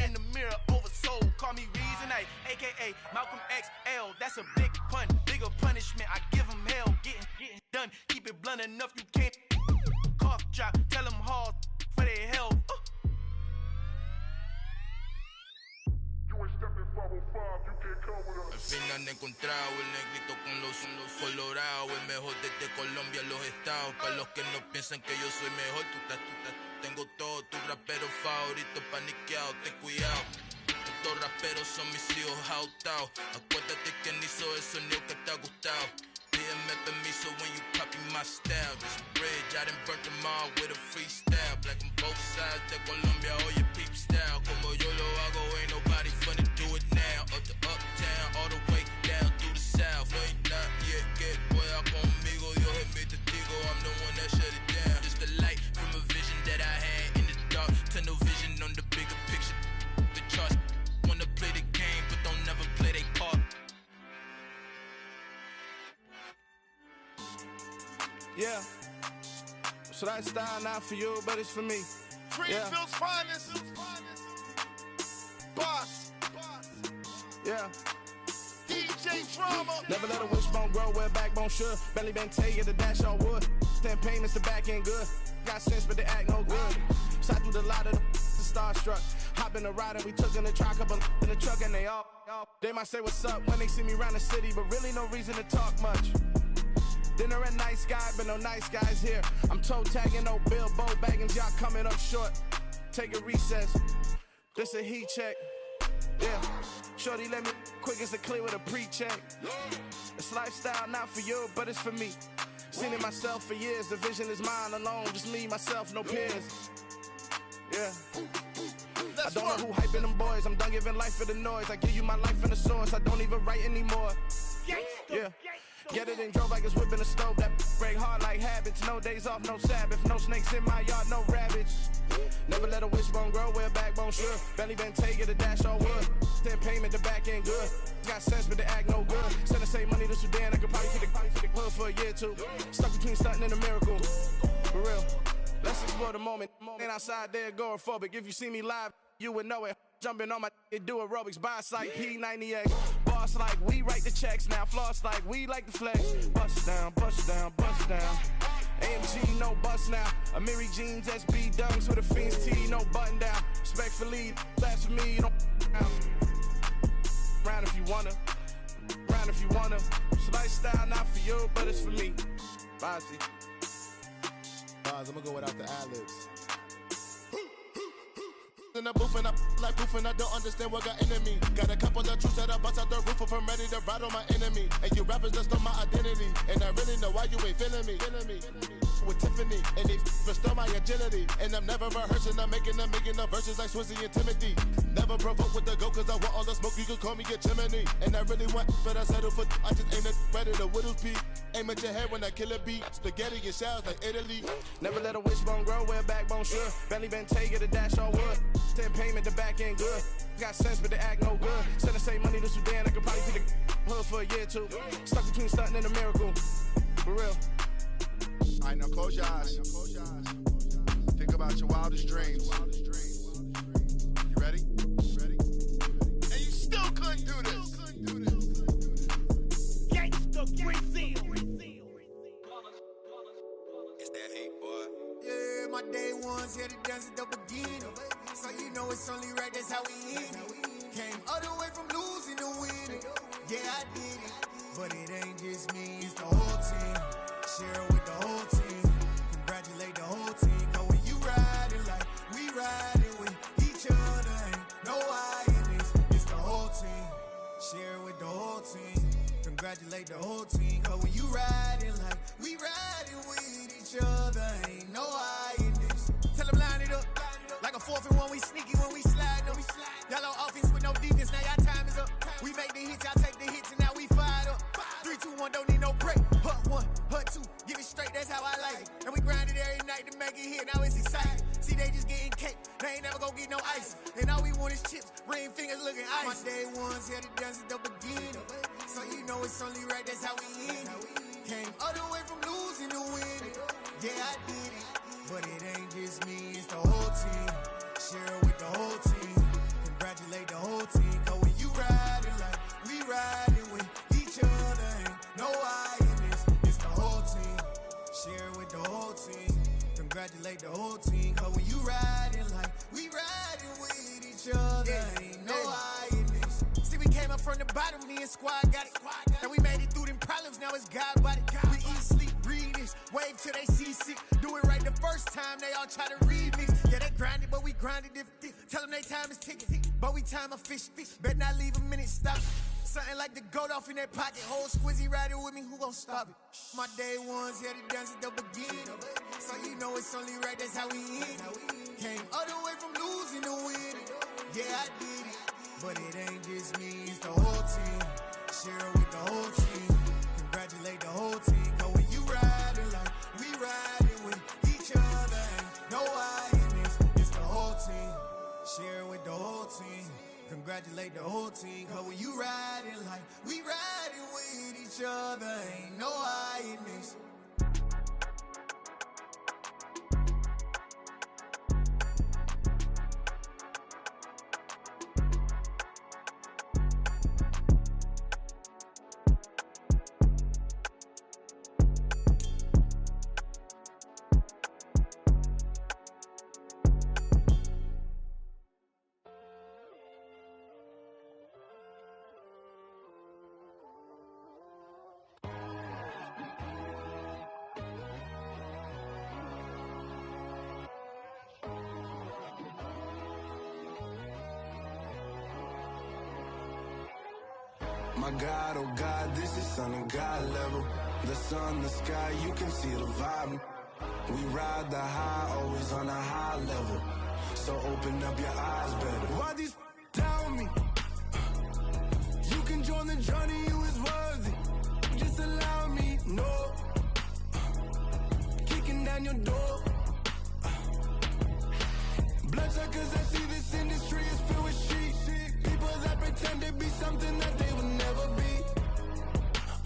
in the mirror oversold. Call me Reason, aka Malcolm XL. That's a big pun, bigger punishment. I give him hell, getting done. Keep it blunt enough, you can't cough drop. Tell them hard for their health. Al fin han encontrado el negrito con los colorados, el mejor desde Colombia, los estados. Para los que no piensan que yo soy mejor, tengo todo, tu rapero favorito paniqueado, ten cuidado. Estos raperos son mis hijos jautados. Acuérdate que ni hizo el sonido que te ha gustado. Pídeme permiso when you copy my style. This bridge, I done burnt them all with a freestyle. Black on both sides de Colombia, oye peep style. Como yo lo hago, ain't nobody finna do it now. Up to uptown, all the way down through the south. No hay nadie que pueda conmigo, Dios es mi testigo. I'm the one that shut it down. Just the light from a vision that I had in the dark. Tunnel vision on the bigger picture. The charts wanna play the game, but don't never play their part. Yeah, so that style not for you, but it's for me. Greenfield's finest. Boss. Yeah. DJ Drama. Never let a wishbone grow where backbone should. Belly been taking the dash on wood. 10 payments, the back ain't good. Got sense, but they act no good. Side through the lot of the starstruck. Hop in the ride and we took in the truck, couple in the truck and they all. They might say what's up when they see me round the city, but really no reason to talk much. Dinner at Nice Guy, but no nice guys here. I'm toe tagging, no Bilbo Baggins, y'all coming up short. Take a recess, this a heat check. Yeah, shorty let me quick as a clear with a pre-check. It's lifestyle not for you, but it's for me. Seen it myself for years, the vision is mine alone. Just me, myself, no peers. Yeah. I don't know who hyping them boys, I'm done giving life for the noise. I give you my life in the source, I don't even write anymore. Yeah. Get it and drove like it's whipping a stove. That break hard like habits. No days off, no Sabbath. No snakes in my yard, no rabbits. Never let a wishbone grow where backbone should. Belly been taking the dash on wood. 10 payment, the back ain't good. Got sense, but they act no good. Send the same money to Sudan. I could probably take the hood for a year or two. Stuck between stunting and a miracle. For real. Let's explore the moment. Ain't outside there agoraphobic. If you see me live, you would know it. Jumping on my do aerobics, boss like P90X. Boss like we write the checks now. Floss like we like the flex. Bust down, bust down, bust down. AMG, no bust now. Amiri jeans, SB dunks with a Fiends T, no button down. Respectfully, that's for me, you don't round if you wanna. Round if you wanna. It's lifestyle not for you, but it's for me. Bossy. I'm gonna go without the ad-libs. In the booth and I like proof and I don't understand what got into me. Got a couple of truths that I bust out the roof if I'm ready to ride on my enemy. And you rappers just know my identity, and I really know why you ain't feeling me. with Tiffany, and they restore my agility. And I'm never rehearsing, I'm making the verses like Swizzy and Timothy. Never provoke with the go, cause I want all the smoke, you can call me a chimney. And I really want, but I settle for, I just ain't ready to whittles pee. Aim at your head when I kill a beat, spaghetti and shells like Italy. Never let a wishbone grow where a backbone should. Belly been take it a dash on wood. 10 payment, the back end good. Got sense, but they act no good. Instead of say money to Sudan, I could probably see the hood for a year or two. Stuck between stunting and a miracle. For real. Alright, now close your eyes. Think about your wildest dreams. You ready? And you still couldn't do this. Gangsta Brazil. It's that hate, boy. Yeah, my day ones here to dance at the beginning. So you know it's only right, that's how we end it. Came all the way from losing to winning. Yeah, I did it. But it ain't just me, it's the whole team. Share with the whole team. Congratulate the whole team. Cause when you riding like we riding with each other, ain't no I in this. It's the whole team. Share with the whole team. Congratulate the whole team. Cause when you riding like we riding with each other, ain't no I in this. Tell them line it up. Like a 4th and 1, we sneaky when we slide. No, we slide. Y'all on offense with no defense, now y'all time is up. We make the hits, y'all take the hits, and now we fired up. 3, 2, 1, don't need no break. Hut 1, hut 2, give it straight, that's how I like it. And we grind it every night to make it hit, now it's exciting. See, they just getting cake, they ain't never gonna get no ice. And all we want is chips, ring fingers looking ice. My day ones here to dance at the beginning. So you know it's only right, that's how we end it. Came all the way from losing to winning. Yeah, I did it. But it ain't just me, it's the whole team. Share with the whole team. Congratulate the whole team. Cause when you riding like we riding with each other, ain't no I in this. It's the whole team. Share with the whole team. Congratulate the whole team. Cause when you riding like we riding with each other, ain't no I in this. See, we came up from the bottom, me and squad got it. And we made it through them problems, now it's God body. We eat, sleep, breathe this. Wave till they see sick. Do it right the first time, they all try to remix. Yeah, they grinded, but we grinded different. Tell them they time is ticking, but we time a fish. Bet not leave a minute, stop. Something like the goat off in that pocket. Whole squizzy riding with me, who gon' stop it? My day ones here to dance at the beginning. So you know it's only right, that's how we end it. Came all the way from losing to winning. Yeah, I did it. But it ain't just me, it's the whole team. Share with the whole team. Congratulate the whole team. Cause when you riding like we riding with each other, ain't no I in this. It's the whole team. Share with the whole team. Congratulate the whole team. Cause when you riding like we riding with each other, ain't no I in this. My God, oh God, this is son of God level. The sun, the sky, you can see the vibe. We ride the high, always on a high level. So open up your eyes better. Why these tell me? You can join the journey, you is worthy. Just allow me, no. Kicking down your door. Bloodsuckers, I see this industry is filled with sheep. People that pretend to be something that they will never be.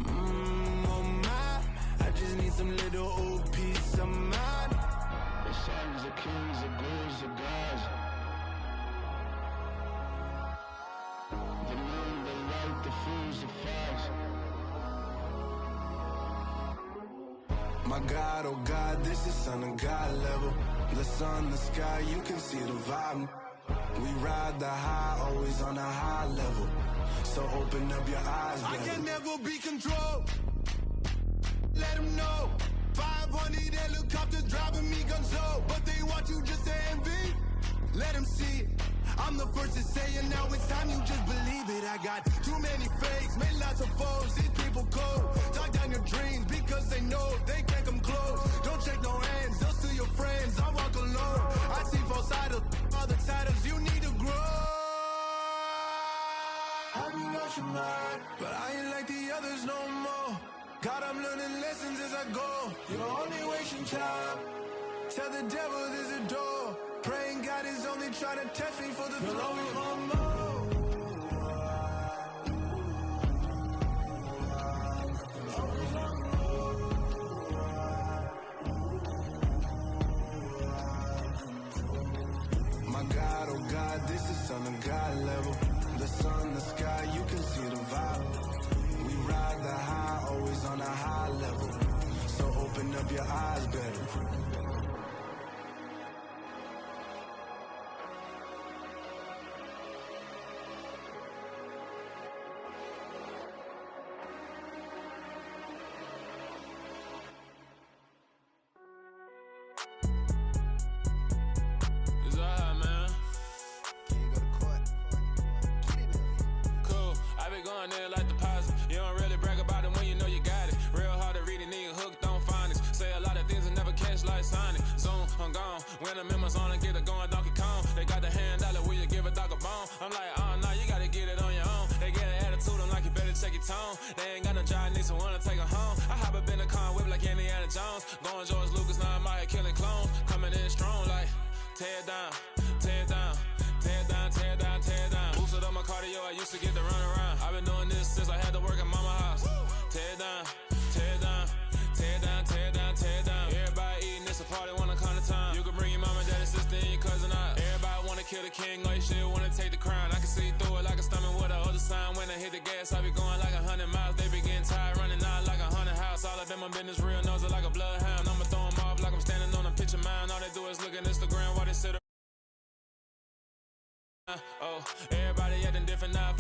Oh my, I just need some little old peace of mind. The sons of kings, the ghouls, the gods. The moon, the light, the fools, the facts. My God, oh God, this is son of God level. The sun, the sky, you can see the vibe. We ride the high, always on a high level. So open up your eyes, baby. I can never be controlled. Let them know. 500 helicopters driving me gonzo. But they want you just to envy. Let them see it. I'm the first to say it, now it's time you just believe it. I got too many fakes, made lots of foes. These people cold. Talk down your dreams because they know they can't come close. Don't shake no hands, they'll steal your friends. I walk alone. I see false idols, all the titles. You need to grow. I've been watching mine, but I ain't like the others no more. God, I'm learning lessons as I go. You're only wasting time. Tell the devil there's a door. Praying God is only trying to test me for the throne. My God, oh God, this is on a God level. The sun, the sky, you can see the vibe. We ride the high, always on a high level. So open up your eyes better. When the members on and get it going Donkey Kong, they got the hand dollar, will you give a dog a bone? I'm like, oh no, you gotta get it on your own. They get an attitude, I'm like, you better check your tone. They ain't got no job, need someone to take her home. I hop up in the car, whip like Indiana Jones. Going George Lucas, now I'm out here killing clones. Coming in strong like, tear down, tear down, tear down, tear down, tear down. Boosted up my cardio, I used to get to run around. I've been doing this since I had to work at mama house. Tear down, tear down, tear down, tear down, tear down. Everybody eating, it's a party, wanna come to time. You can bring your mama, daddy, sister, and your cousin out. Everybody wanna kill the king, like shit, wanna take the crown. I can see through it like a stomach with a other sign. When I hit the gas, I be going like 100 miles. They be getting tired, running out like 100 house. All up in my business, real nose it like a bloodhound. I'ma throw 'em off like I'm standing on a picture mound. All they do is look at Instagram while they sit around. Oh, everybody acting different now.